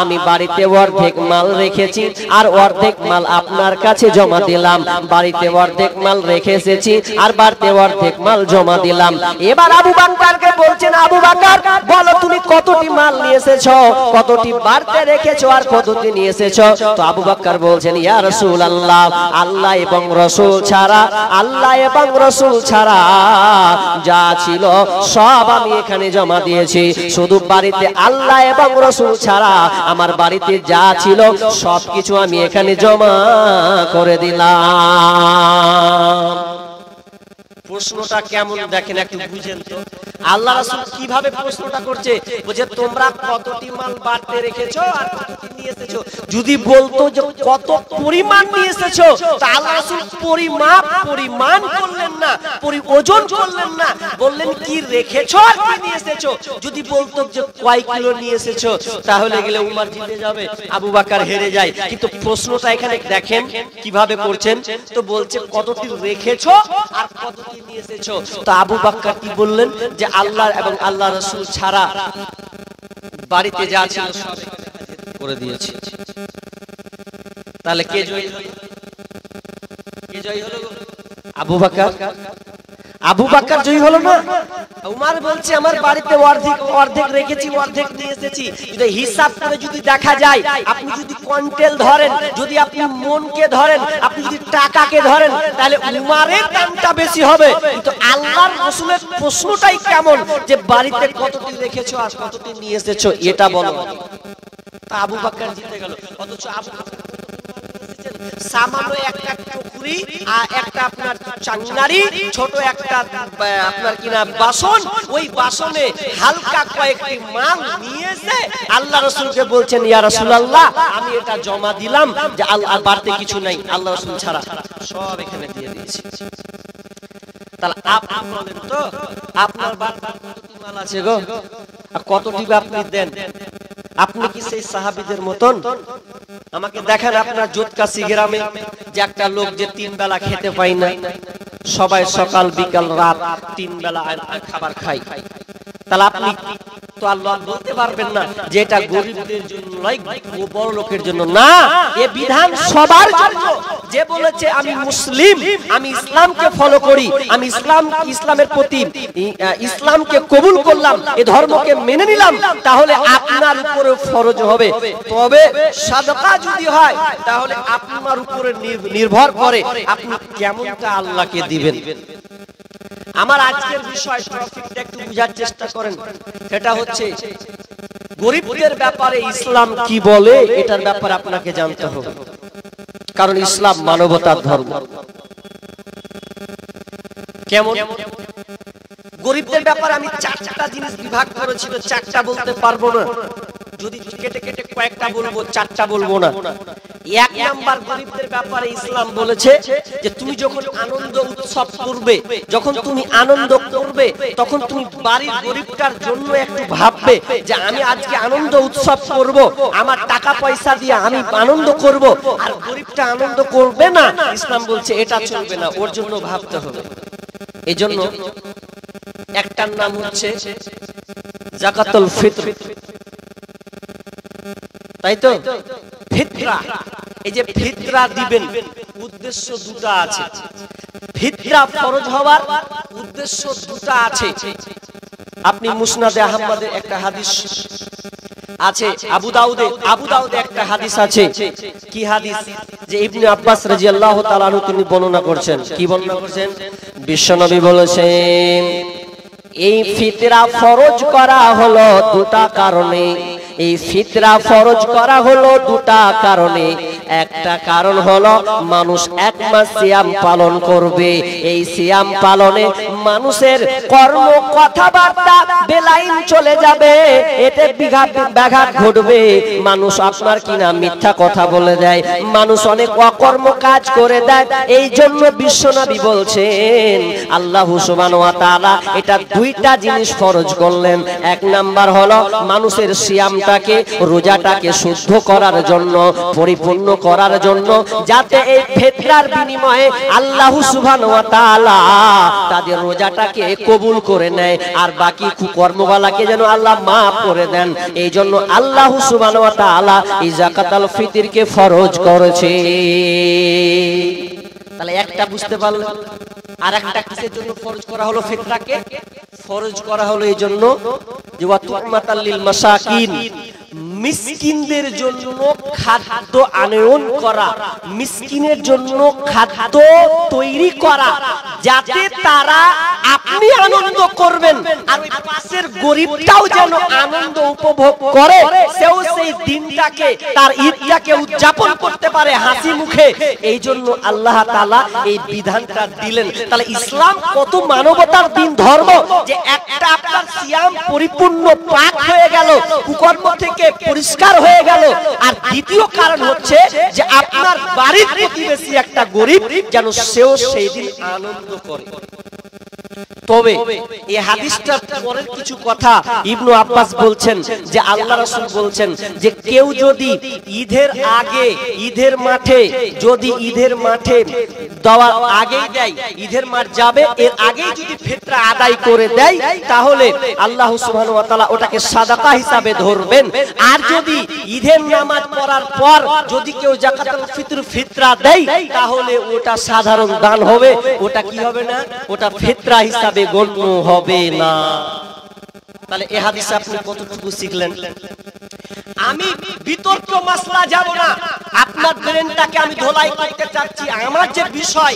আমি বাড়িতে অর্ধেক মাল রেখেছি আর অর্ধেক মাল আপনার কাছে জমা দিলাম। বাড়িতে অর্ধেক মাল রেখে এসেছি আর বাড়িতে অর্ধেক মাল জমা দিলাম। এবার আবু বকরকে বলছেন, আবু বকর বলো তুমি কতটি মাল নিয়ে এসেছো, কতটি বাড়িতে রেখেছো আর কতটি নিয়ে এসেছো? তো আবু বকর বলছেন, ইয়া রাসূলুল্লাহ, আল্লাহ এবং রাসূল ছাড়া, আল্লাহ এবং রাসূল ছাড়া যা ছিল সব আমি এখানে জমা দিয়েছি। শুধু বাড়িতে আল্লাহ এবং রাসূল ছাড়া আমার বাড়িতে যা ছিল সবকিছু আমি এখানে জমা করে দিলাম। প্রশ্নটা কেমন দেখেন, একটু বুঝেন তো। আল্লাহ রাসূল কিভাবে প্রশ্নটা করছে, বলছে তোমরা কতটি মাল বাড়তে রেখেছো আর কতটি নিয়ে এসেছো? যদি বলতো যে কত পরিমাণ নিয়ে এসেছো, তা আল্লাহ রাসূল পরিমাণ করলেন না, ওজন করলেন না, বললেন কি রেখেছো আর কি নিয়ে এসেছো। যদি বলতো যে কয় কিলো নিয়ে এসেছো, তাহলে গেলে উমর জিতে যাবে, আবু বকর হেরে যায়। কিন্তু প্রশ্নটা এখানে দেখেন কিভাবে করছেন, তো বলছে কতটি রেখেছো আর কতটি নিয়ে এসেছো। তো আবু বকর কি বললেন যে আল্লাহ এবং আল্লাহ রাসূল ছাড়া বাড়িতে যা ছিল সব করে দিয়েছি। তাহলে কে জয়ী হলো? কে জয়ী হলো? আবু বকর। আবু বকর জয়ী হলো না? উমর বলছে আমার বাড়িতে অর্ধেক রেখেছি, অর্ধেক নিয়ে এসেছি। যদি হিসাব করে যদি দেখা যায়, আপনি যদি কোয়ান্টেল ধরেন, যদি আপনি মনকে ধরেন, আপনি যদি টাকাকে ধরেন, তাহলে উমরের দামটা বেশি হবে। কিন্তু আল্লাহর রাসূলের প্রশ্নটাই কেমন যে বাড়িতে কতটি রেখেছো আর কতটি নিয়ে এসেছো এটা বলো। তা আবু বকর জিতে গেল। অথচ আবু বকর সামান্য একটা টুকরি আর একটা আপনার চাঙ্গারি, ছোট একটা আপনার কিনা বাসন, ওই বাসনে হালকা কয়েকটি মাল নিয়ে এসে আল্লাহ রাসূলকে বলছেন, ইয়া রাসূলুল্লাহ আমি এটা জমা দিলাম, যে আর বাড়তে কিছু নাই, আল্লাহ রাসূল ছাড়া সব এখানে দিয়ে দিয়েছি। তাহলে আপনি বলেন তো আপনার বাড়িতে কতটি মাল আছে গো? আর কতটি আপনি দেন? আপনি কি সেই সাহাবীদের মতন? আমাকে দেখেন আপনার জোতকাশি গ্রামে যে একটা লোক যে 3 বেলা খেতে পায় না, সবাই সকাল বিকাল রাত 3 বেলা খাবার খায়। তাহলে আপনি তো আল্লাহ বলতে পারবেন না যে এটা গরিবদের জন্য নয়, বড় লোকের জন্য না, এ বিধান সবার জন্য। যে বলেছে আমি মুসলিম, আমি ইসলামকে ফলো করি, আমি ইসলামের প্রতি ইসলামকে কবুল করলাম, এই ধর্মকে মেনে নিলাম, তাহলে আপনার উপরে ফরজ হবে। তবে সাদকা যদি হয় তাহলে আপনার উপরে নির্ভর করে আপনি কেমনটা আল্লাহকে দিবেন। আমার আজকের বিষয় টপিকটা একটু বুঝার চেষ্টা করেন। এটা হচ্ছে গরিবদের ব্যাপারে ইসলাম কি বলে, এটার ব্যাপারে আপনাকে জানতে হবে, কারণ ইসলাম মানবতার ধর্ম। কেমন গরিবদের ব্যাপারে আমি 4টা জিনিস বিভাগ করেছিল, 4টা বলতে পারবো না, যদি কেটে কেটে কয়েকটা বলবো, 4টা বলবো না। 1 নাম্বার গরিবদের ব্যাপারে ইসলাম বলেছে যে তুমি যখন আনন্দ উৎসব করবে, যখন তুমি আনন্দ করবে, তখন তুমি বাড়ির গরিবটার জন্য একটু ভাববে যে আমি আজকে আনন্দ উৎসব করব, আমার টাকা পয়সা দিয়ে আমি আনন্দ করব, আর গরিবটা আনন্দ করবে না। ইসলাম বলছে এটা চলবে না, ওর জন্য ভাবতে হবে। এজন্য একটার নাম হচ্ছে যাকাতুল ফিতর, তাই তো? ফিতরা, এই যে ফিতরা দিবেন, উদ্দেশ্য দুটো আছে। ফিতরা ফরজ হওয়ার উদ্দেশ্য দুটো আছে। আপনি মুসনাদে আহমদে একটা হাদিস আছে, আবু দাউদে একটা হাদিস আছে। কি হাদিস? যে ইবনে আব্বাস রাদিয়াল্লাহু তাআলা আনহু তিনি বর্ণনা করছেন। কি বর্ণনা করছেন? বিশ্বনবী বলেছেন এই ফিতরা ফরজ করা হলো দুটো কারণে। এই ফিতরা ফরজ করা হলো দুটো কারণে। একটা কারণ হলো মানুষ 1 মাস সিয়াম পালন করবে, এই সিয়াম পালনে মানুষের কর্ম কথাবার্তা বেলাইন চলে যাবে, এতে ব্যাঘাত ঘটবে। মানুষ আপনার কিনা মিথ্যা কথা বলে দেয়, মানুষ অনেক অকর্ম কাজ করে দেয়। এই জন্য বিশ্বনবী বলছেন আল্লাহ সুবহানাহু ওয়া তাআলা এটা 2টা জিনিস ফরজ করলেন। 1 নাম্বার হলো মানুষের সিয়ামটাকে, রোজাটাকে শুদ্ধ করার জন্য, পরিপূর্ণ করার জন্য, যাতে এই ফিতরার বিনিময়ে আল্লাহ সুবহানাহু ওয়া তাআলা তাদের রোজাটাকে কবুল করে নেয়, আর বাকি কুকর্মওয়ালাকে যেন আল্লাহ maaf করে দেন। এই জন্য আল্লাহ সুবহানাহু ওয়া তাআলা এই যাকাতুল ফিতরকে ফরজ করেছে। তাহলে একটা বুঝতে পারলেন। আর একটা কিসের জন্য ফরজ করা হলো? ফিতরাকে ফরজ করা হলো এই জন্য যে ওয়াতুমাতাল লিল মাসাকিন, মিসকিনদের জন্য খাদ্য আনয়ন করা, মিসকিনের জন্য খাদ্য তৈরি করা, যাতে তারা আপনি আনন্দ করবেন আর ওই পাশের গরিবটাও যেন আনন্দ উপভোগ করে, সেও সেই দিনটাকে, তার ঈদটাকে উদযাপন করতে পারে হাসি মুখে। এই জন্য আল্লাহ তাআলা এই বিধানটা দিলেন। তাহলে ইসলাম কত মানবতার দিন, ধর্ম, যে একটা আপনার সিয়াম পরিপূর্ণ পাক হয়ে গেল, কুকর্ম থেকে পরিষ্কার হয়ে গেল। আর দ্বিতীয় কারণ হচ্ছে যে আপনার বাড়ির প্রতিবেশী একটা গরিব যেন সেও সেই দিন আনন্দ করে। তবে এই হাদিসটার পরের কিছু কথা ইবনে আব্বাস বলছেন যে আল্লাহ রাসূল বলছেন যে কেউ যদি ঈদের আগে ঈদের মাঠে দেওয়ার আগেই দেয়, ঈদের মাঠ যাবে এর আগেই যদি ফিতরা আদায় করে দেয় তাহলে আল্লাহ সুবহানাহু ওয়া তাআলা ওটাকে সাদাকা হিসাবে ধরবেন। আর যদি ঈদের নামাজ পড়ার পর যদি কেউ যাকাতুল ফিতর ফিতরা দেয় তাহলে ওটা সাধারণ দান হবে, ওটা কি হবে না, ওটা ফিতরা হিসাবে গণ্য হবে না। তাহলে এই হাদিসে আপনি কতটুকু শিখলেন? আমি বিতর্ক মাসলা যাব না, আপনার ব্রেনটাকে আমি ধোলাই করতে চাচ্ছি। আমার যে বিষয়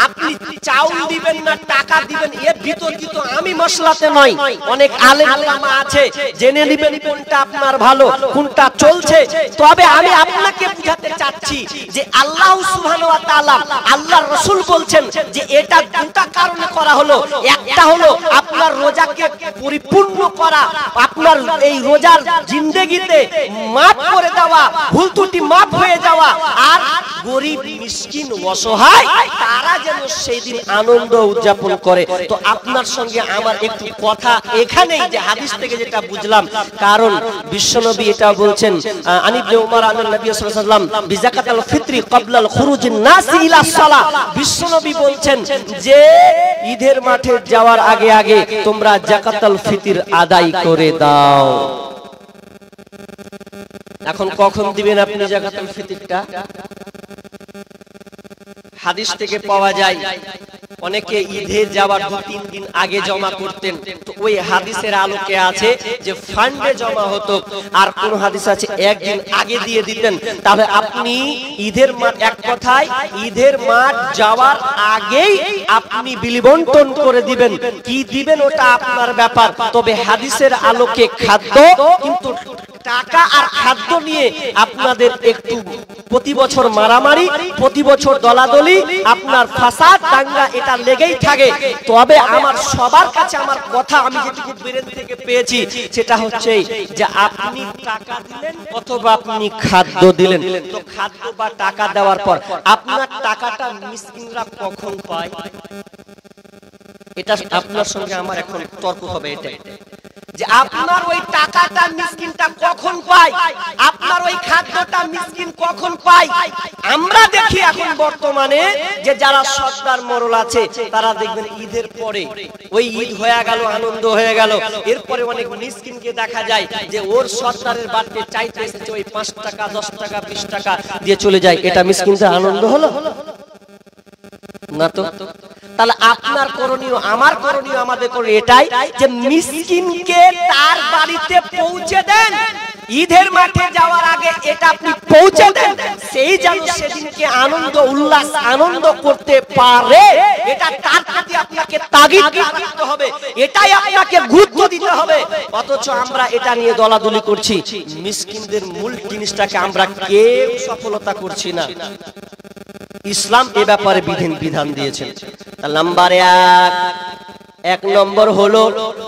আপনি চাউল দিবেন না টাকা দিবেন এ বিতর্কিত আমি মশলাতে নয়। অনেক আলেম ওলামা আছে, জেনে নেবেন কোনটা আপনার ভালো কোনটা চলছে। তবে আমি আপনাকে বুঝাতে চাচ্ছি যে আল্লাহ সুবহানাহু ওয়া তাআলা আল্লাহর রাসূল বলছেন যে এটা দুটো কারণে করা হলো। একটা হলো আপনার রোজাকে পরিপূর্ণ করা, আপনার এই রোজার জিন্দেগিতে মাফ করে দেওয়া, ভুল ত্রুটি মাফ হয়ে যাওয়া, আর গরিব মিসকিন অসহায় তারা যেন সেই দিন আনন্দ উদযাপন করে। তো আপনার সঙ্গে আমার একটু কথা এখানেই যে হাদিস থেকে যেটা বুঝলাম, কারণ বিশ্বনবী এটা বলছেন আন ইবনে উমর আন নবী সাল্লাল্লাহু আলাইহি ওয়াসাল্লাম বিযাকাতুল ফিত্রি ক্বাবলা আল খুরুজিন নাস ইলা সালাহ। বিশ্বনবী বলছেন যে ঈদের মাঠে যাওয়ার আগে আগে তোমরা যাকাতুল ফিতর আদায় করে দাও। এখন কখন দিবেন আপনি যাকাতুল ফিতরটা? হাদিস থেকে পাওয়া যায় অনেকে ঈদে যাওয়ার 2-3 দিন আগে জমা করতেন। তো ওই হাদিসের আলোকে আছে যে ফান্ডে জমা হতো, আর কোন হাদিস আছে একদিন আগে দিয়ে দিতেন। তাহলে আপনি ঈদের মাঠ, এক কথায় ঈদের মাঠ যাওয়ার আগেই আপনি বিলি বন্টন করে দিবেন। কি দিবেন ওটা আপনার ব্যাপার। তবে হাদিসের আলোকে খাদ্য, কিন্তু টাকা আর খাদ্য নিয়ে আপনাদের একটু প্রতি বছর মারামারি, প্রতি বছর দলাদলি, আপনার ফাসাদ দাঙ্গা এটা লেগেই থাকে। তবে আমার সবার কাছে আমার কথা আমি যেটুকু ব্রেন থেকে পেয়েছি সেটা হচ্ছে যে আপনি টাকা দিলেন অথবা আপনি খাদ্য দিলেন, তো খাদ্য বা টাকা দেওয়ার পর আপনার টাকাটা মিসকিনরা কখন পায়? এটা আপনার সঙ্গে আমার এখন তর্ক হবে। এটা যে আপনার ওই টাকাটা মিসকিনটা কখন পায়, আপনার ওই খাদ্যটা মিসকিন কখন পায়? আমরা দেখি এখন বর্তমানে যে যারা সর্দার মোড়ল আছে তারা দেখবেন ঈদের পরে ওই ঈদ হয়ে গেল, আনন্দ হয়ে গেল, এরপরে অনেক মিসকিনকে দেখা যায় যে ওর সর্দারের বাড়িতে চাইতে এসেছে ওই 5 টাকা 10 টাকা 20 টাকা দিয়ে চলে যায়। এটা মিসকিনদের আনন্দ হলো না? তো তাহলে আপনার করণীয় আমার করণীয় আমাদের করণীয় এটাই যে মিসকিনকে তার বাড়িতে পৌঁছে দেন। ঈদের মাঠে যাওয়ার আগে এটা আপনি পৌঁছে দেন, সেই যেন সেদিনকে আনন্দ উল্লাস আনন্দ করতে পারে। এটা তার প্রতি আপনাকে তাগিদ দিতে হবে, এটাই আপনাকে গুরুত্ব দিতে হবে। অথচ আমরা এটা নিয়ে দলাদলি করছি, মিসকিনদের মূল জিনিসটাকে আমরা কেউ সফলতা করছি না। ইসলাম এ ব্যাপারে বিধান দিয়েছেন। নাম্বার 1 নম্বর হলো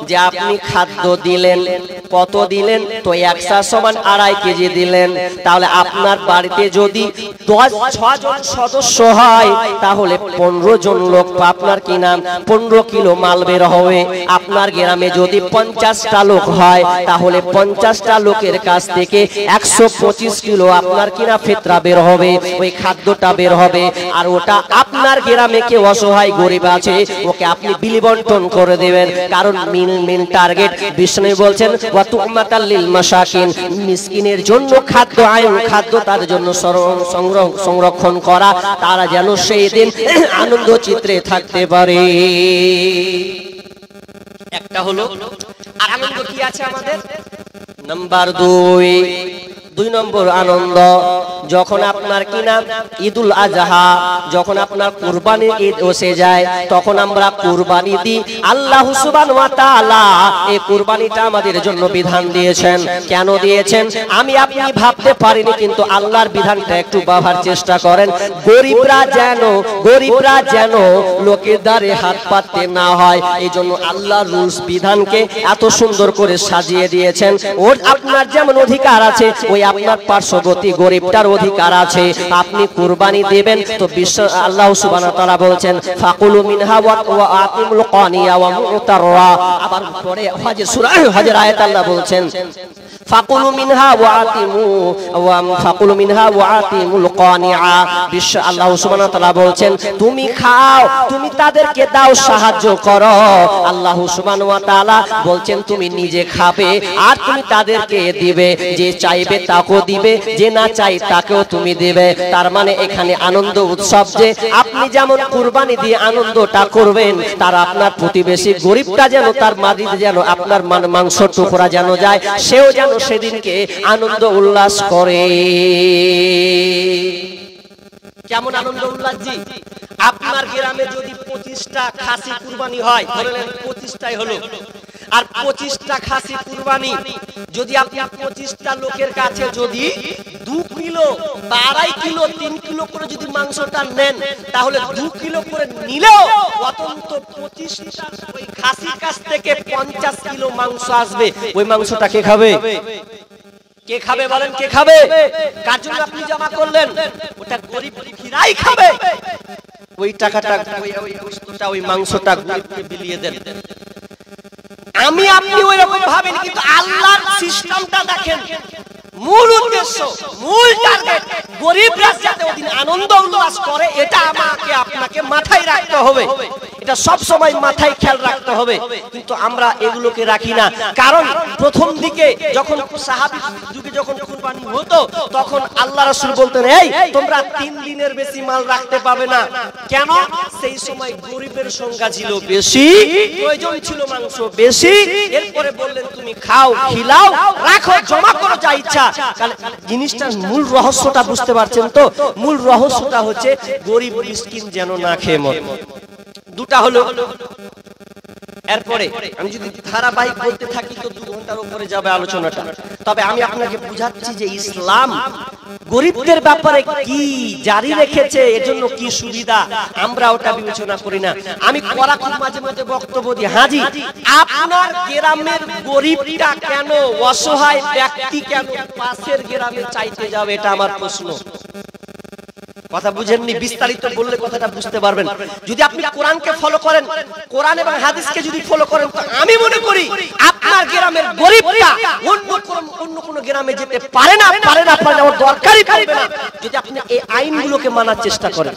যে আপনি খাদ্য দিলেন, কত দিলেন? তো 100 সমান 2.5 কেজি দিলেন। তাহলে আপনার বাড়িতে যদি 6 জন সদস্য হয় তাহলে 15 জন লোক, আপনার কি নাম 15 কিলো মাল বের হবে। আপনার গ্রামে যদি 50টা লোক হয় তাহলে 50টা লোকের কাছ থেকে 125 কিলো আপনার কিনা ফিতরা বের হবে, ওই খাদ্যটা বের হবে। আর ওটা আপনার গ্রামে কেউ অসহায় গরিব আছে ওকে আপনি বিলি বন্টন করে দেবেন। কারণ মেন টার্গেট বিষ্ণু বলছেন ওয়া তুমাতাল লিল মাসাকিন, মিসকিনের জন্য খাদ্য আয়ন, খাদ্য তার জন্য সংরক্ষণ করা, তারা যেন সেই দিন আনন্দ চিত্রে থাকতে পারে। একটা হলো। আর আনন্দ কি আছে আমাদের? নাম্বার 2 নম্বর আনন্দ যখন আপনার কিনা ঈদুল আজহা, যখন আপনার কুরবানির ঈদ এসে যায় তখন আমরা কুরবানি দিই। আল্লাহ সুবহানাহু ওয়া তাআলা এই কুরবানিটা আমাদের জন্য বিধান দিয়েছেন। কেন দিয়েছেন আমি আপনি ভাবতে পারিনি, কিন্তু আল্লাহর বিধানটা একটু ভাবার চেষ্টা করেন। গরিবরা যেন লোকের দ্বারে হাত পাততে না হয়, এই জন্য আল্লাহর রুলস বিধানকে এত সুন্দর করে সাজিয়ে দিয়েছেন। ওর আপনার যেমন অধিকার আছে ওই আপনার পার্শ্ববর্তী গরিবটার অধিকার আছে। আপনি কুরবানি দেবেন তো আল্লাহ সুবহানাহু ওয়া তাআলা বলছেন ফাকুলু মিনহা ওয়া আতিমুল কানিয়া ওয়া মুতাররা। আবার পরে সূরা হজের আয়াত আল্লাহ বলছেন ফাকুলু মিনহা ওয়া আতিমুল কানিআ। বিশ্ব আল্লাহ সুবহানাহু ওয়া তাআলা বলছেন তুমি খাও, তুমি তাদেরকে দাও, সাহায্য করো। আল্লাহ সুবহানাহু ওয়া তাআলা বলছেন তুমি নিজে খাবে আর তুমি তাদেরকে দিবে, যে চাইবে তাকেও দিবে, যে না চাই তাকেও তুমি দিবে। তার মানে এখানে আনন্দ উৎসব, যে আপনি যেমন কুরবানি দিয়ে আনন্দটা করবেন, তার আপনার প্রতিবেশী গরিবটা যেন তার মাঝে যেন আপনার মাংস টুকরা যেন যায়, সেও যেন সেদিনকে আনন্দ উল্লাস করে। কেমন আনন্দ উল্লাস জি? আপনার গ্রামে যদি 25টা খাসি কুরবানি হয়, ধরেন 25টাই হলো, আর 25টা খাসি কুরবানি যদি আপনি 25টা লোকের কাছে যদি 2 কিলো বা 2.5 কিলো 3 কিলো করে যদি মাংসটা নেন, তাহলে 2 কিলো করে নিলেও অন্তত 25টা ওই খাসির কাছ থেকে 50 কিলো মাংস আসবে। ওই মাংসটা কে খাবে? কে খাবে বলেন? কে খাবে? কার জন্য আপনি জমা করলেন? ওটা গরিব দুঃখীরাই খাবে। ওই টাকাটা ওই মাংসটা গরিবকে বিলিয়ে দেন। আমি আপনি ওই রকম ভাবেন, কিন্তু আল্লাহর সিস্টেমটা দেখেন, মূল উদ্দেশ্য, মূল টার্গেট গরিবরা যাতে ওদিন আনন্দ উল্লাস করে, এটা আমাকে আপনাকে মাথায় রাখতে হবে। এটা সব সময় মাথায় খেয়াল রাখতে হবে। কিন্তু আমরা এগুলোকে রাখি না। কারণ প্রথম দিকে যখন সাহাবী যুগে যখন কুরবানি হতো, তখন আল্লাহ রাসূল বলতেন এই তোমরা 3 দিনের বেশি মাল রাখতে পাবে না। কেন? সেই সময় গরিবের সংখ্যা ছিল বেশি, প্রয়োজন ছিল মাংস বেশি। এরপরে বললেন তুমি খাও, খিলাও, রাখো, জমা করো যা ইচ্ছা। জিনিসটার মূল রহস্যটা বুঝতে পারছেন তো? মূল রহস্যটা হচ্ছে গরিব মিসকিন যেন না খেয়ে মরে। দুটা হলো। এরপরে আমি যদি ধারাবাহিক বলতে থাকি তো 2 ঘন্টার উপরে যাবে আলোচনাটা। তবে আমি আপনাকে বুঝাচ্ছি যে ইসলাম গরিবদের ব্যাপারে কি জারি রেখেছে, এজন্য কি সুবিধা, আমরা ওটা বিবেচনা করি না। আমি কড়াকড়ি মাঝে মাঝে বক্তব্য দিই, হাজি আপনার গ্রামের গরিবটা কেন, অসহায় ব্যক্তি কেন পাশের গ্রামে চাইতে যাবে? এটা আমার প্রশ্ন। কথা বুঝেননি? বিস্তারিত বললে কথাটা বুঝতে পারবেন। যদি আপনি কোরআনকে ফলো করেন, কোরআন এবং হাদিসকে যদি ফলো করেন, তো আমি মনে করি আপনার গ্রামের গরিবটা অন্য কোন গ্রামে যেতে পারে না, আমার দরকারই পড়বে না, যদি আপনি এই আইনগুলোকে মানার চেষ্টা করেন।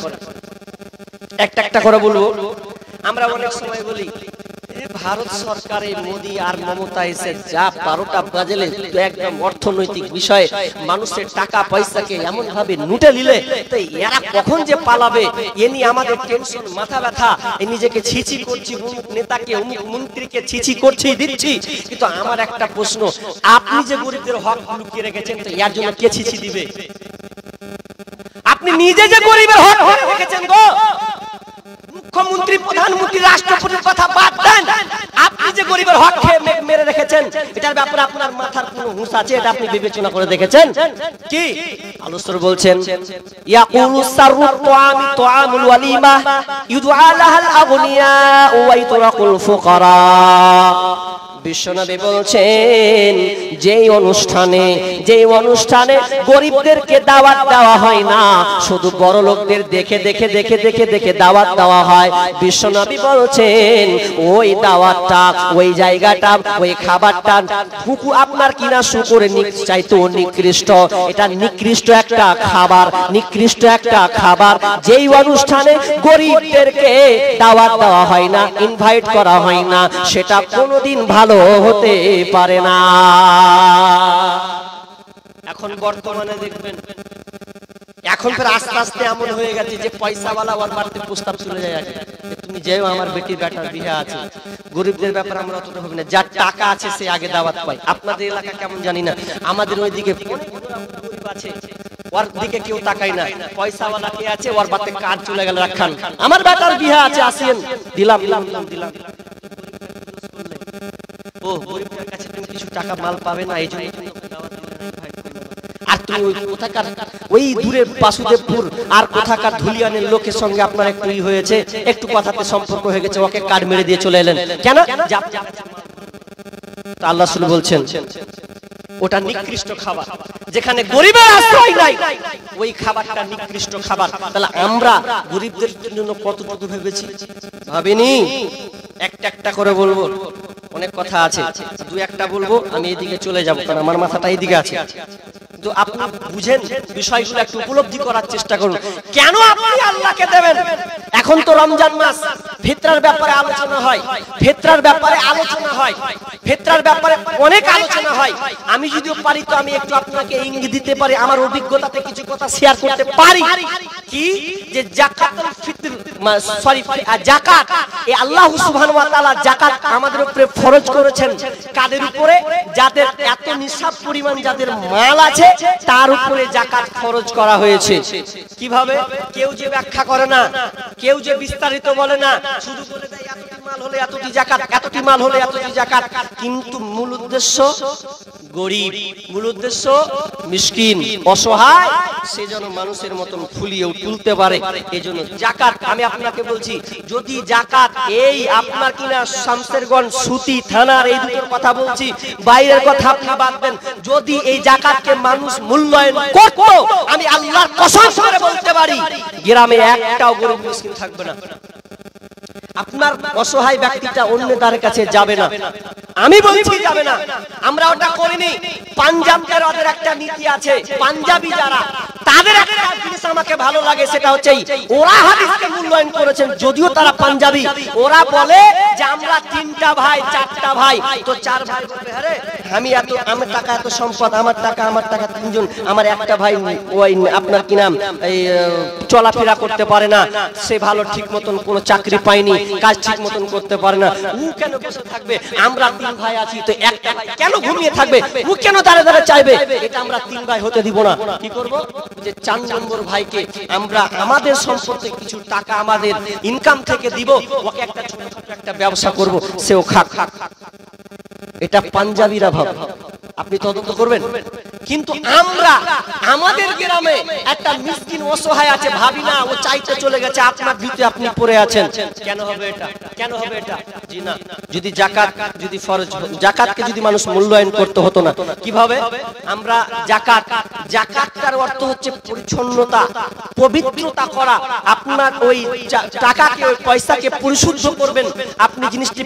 একটা একটা করে বলবো। আমরা অনেক সময় বলি ভারত সরকারের মোদি আর মমতা এসে যা 12টা বাজলে একদম অর্থনৈতিক বিষয়ে মানুষের টাকা পয়সাকে এমন ভাবে লুটে নিলে, তো এরা কখন যে পালাবে এ নিয়ে আমাদের টেনশন, মাথা ব্যথা। নিজেকে ছিছি করছি, অমুক নেতাকে অমুক মন্ত্রীকে ছিছি করছি দিচ্ছি। কিন্তু আমার একটা প্রশ্ন, আপনি যে গরিবদের হক লুকিয়ে রেখেছেন, তো এর জন্য কে ছিছি দিবে? আপনি নিজে যে গরিবের হক রেখেছেন গো, মুখ্যমন্ত্রী, প্রধানমন্ত্রী, রাষ্ট্রপতির কথা বাদ দেন, আপনি যে গরিবের হক মেরে রেখেছেন, এটার ব্যাপারে আপনার মাথার কোনো হুঁশ আছে? এটা আপনি বিবেচনা করে দেখেছেন কি? আল্লাহ বলছেন ইয়াকুলু সাররু তুআমি তুআমুল ওয়ালিমা ইউদআ লাহাল আগনিয়া ওয়া ইতরাকুল ফুকারা। বিশ্বনবী বলছেন যেই অনুষ্ঠানে গরিবদেরকে দাওয়াত দেওয়া হয় না, শুধু বড় লোকদের দেখে দাওয়াত দেওয়া হয়। বিশ্বনবী বলছেন ওই দাওয়াতটা, ওই জায়গাটা, ওই খাবারটা আপনার কিনা শুকরের চাইতেও নিকৃষ্ট। এটা নিকৃষ্ট একটা খাবার, যেই অনুষ্ঠানে গরিবদেরকে দাওয়াত দেওয়া হয় না, ইনভাইট করা হয় না, সেটা কোনোদিন ভালো হতে পারে না। এখন বর্তমানে দেখবেন, এখন ফের আস্তে আস্তে এমন হয়ে গেছে যে পয়সাওয়ালা ওর বাড়িতে প্রস্তাব চলে যায়, তুমি যেও আমার বেটার বিয়ে আছে। গরিবদের ব্যাপারে আমরা অতটা ভাবি না, যার টাকা আছে সে আগে দাওয়াত পায়। আপনাদের এলাকা কেমন জানি না, আমাদের ওইদিকে গরিব আছে, ওর দিকে কেউ তাকায় না। পয়সাওয়ালা কে আছে, ওর বাড়িতে কাজ চলে গেল, রাখান আমার বেটার বিয়ে আছে, আসেন, দিলাম। ও গরিবদের কাছে তুমি কিছু টাকা মাল পাবে না, এই জন্য আর তুমি ওই দূরের বাসুদেবপুর আর কোথাকার ধুলিয়ানের লোকের সঙ্গে আপনার একটু হয়েছে, একটু কথাতে সম্পর্ক হয়ে গেছে, ওকে কার্ড মেরে দিয়ে চলে এলেন কেন? আল্লাহ রাসূল বলছেন ওটা নিকৃষ্ট খাবার, যেখানে গরিবের আশ্রয় নাই, ওই খাবারটা নিকৃষ্ট খাবার। তাহলে আমরা গরিবদের জন্য কতটুকু ভেবেছি? ভাবিনি? একটা একটা করে বলবো। অনেক কথা আছে, দু একটা বলবো, আমি এদিকে চলে যাব কারণ আমার মাথাটা এইদিকে আছে। তো আপনি বুঝেন বিষয়গুলো, একটু উপলব্ধি করার চেষ্টা করুন। কেন আপনি আল্লাহকে দেবেন? এখন তো রমজান মাস, ফিতরার ব্যাপারে আলোচনা হয়, ফিতরার ব্যাপারে আলোচনা হয়, ফিতরার ব্যাপারে অনেক আলোচনা হয়। আমি যদিও পারি তো আমি একটু আপনাকে ইঙ্গিত দিতে পারি, আমার অভিজ্ঞতাতে কিছু কথা শেয়ার করতে পারি। কি যে যাকাতুল ফিতর, সরি যাকাত, এই আল্লাহ সুবহানাহু ওয়া তাআলা যাকাত আমাদের উপরে ফরজ করেছেন। কাদের উপরে? যাদের এত নিসাব পরিমাণ যাদের মাল আছে তার উপরে যাকাত ফরজ করা হয়েছে। কিভাবে? কেউ যে ব্যাখ্যা করে না, কেউ যে বিস্তারিত বলে না, শুধু বলে দেয় এতটি মাল হলে এতটি যাকাত, এতটি মাল হলে এতটি যাকাত, কিন্তু মূল উদ্দেশ্য গরিব, মূল উদ্দেশ্য মিসকিন, অসহায়, সে যেন মানুষের মতন ফুলিয়ে তুলতে পারে। এজন্য যাকাত। আমি আপনাকে বলছি, যদি যাকাত এই আপনার কিনা শামসেরগঞ্জ সুতি থানার এই দুটোর কথা বলছি, বাইরের কথা আপনি বাদ দেন, যদি এই যাকাতকে মানুষ মূল্যায়ন করত, আমি আল্লাহর কসম করে বলতে পারি গ্রামে একটাও গরিব মিসকিন থাকবে না। আপনার অসহায় ব্যক্তিটা অন্য তার কাছে যাবে না, আমি বলছি যাবে না। আমরা ওটা করিনি। পাঞ্জাবের ওদের একটা নীতি আছে, পাঞ্জাবি যারা, তাদের একটা জিনিস আমাকে ভালো লাগে, সেটা হচ্ছে ওরা হাদিসকে মূল্যায়ন করেছেন, যদিও তারা পাঞ্জাবি। ওরা বলে যে আমরা তিনটা ভাই, চারটা ভাই, তো চার ভাই বলবে আরে আমি এত, আমার টাকা এত সম্পদ, আমার টাকা তিনজন, আমার একটা ভাই ওই আপনার কি নাম এই চলাফেরা করতে পারে না, সে ভালো ঠিক মতন কোনো চাকরি পায়নি, কাজ ঠিক মতন করতে পারে না, ও কেন বসে থাকবে? আমরা তিন ভাই আছি, তো একটা ভাই কেন ঘুমিয়ে থাকবে? ও কেন দাঁড়ে দাঁড়ে চাইবে? এটা আমরা তিন ভাই হতে দিব না। কি করব? যে 4 নম্বর ভাইকে আমরা আমাদের সম্পত্তি কিছু টাকা আমাদের ইনকাম থেকে দিব, ওকে একটা ছোট একটা ব্যবসা করব, সেও খাক। এটা পাঞ্জাবিরা ভাবে, আপনি তদন্ত করবেন। কিন্তু আমরা আমাদের গ্রামে একটা মিসকিন অসহায় আছে, ভাবি না ও চাইতে চলে গেছে, আপনার ভিতরে আপনি পড়ে আছেন, কেন হবে এটা? কেন হবে এটা? জি না। যদি যাকাত, যদি ফরজ, যাকাতকে যদি মানুষ মূল্যায়ন করতে হতো না, কিভাবে? আমরা যাকাতটার অর্থ হচ্ছে পরিচ্ছন্নতা, পবিত্রতা করা। আপনার ওই টাকাকে, ওই পয়সাকে পরিশুদ্ধ করবেন, আপনি জিনিসটি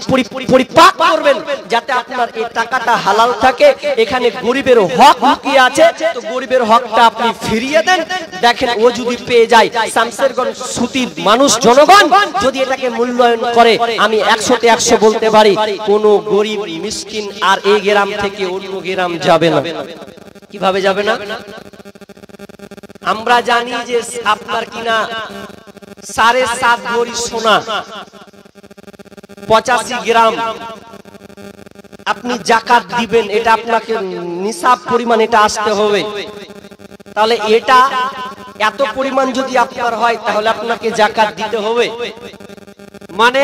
পরিপাক করবেন, যাতে আপনার এই টাকাটা হালাল থাকে। এখানে গরিবের হক লুকিয়ে আছে, তো গরিবের হকটা আপনি ফিরিয়ে দেন। দেখেন ও যদি পেয়ে যায়, শামসেরগঞ্জ সুতির মানুষ, জনগণ যদি এটাকে মূল্যায়ন করে, আমি 100তে 100 বলতে পারি কোন গরিব মিসকিন আর এই গ্রাম থেকে অন্য গ্রাম যাবে না। কিভাবে যাবে না? আমরা জানি যে আপনার কিনা 7.5 ভরি সোনা, 85 গ্রাম আপনি যাকাত দিবেন, এটা আপনাকে নিসাব পরিমাণ এটা আসতে হবে। তাহলে এটা এত পরিমাণ যদি আপনার হয়, তাহলে আপনাকে যাকাত দিতে হবে। মানে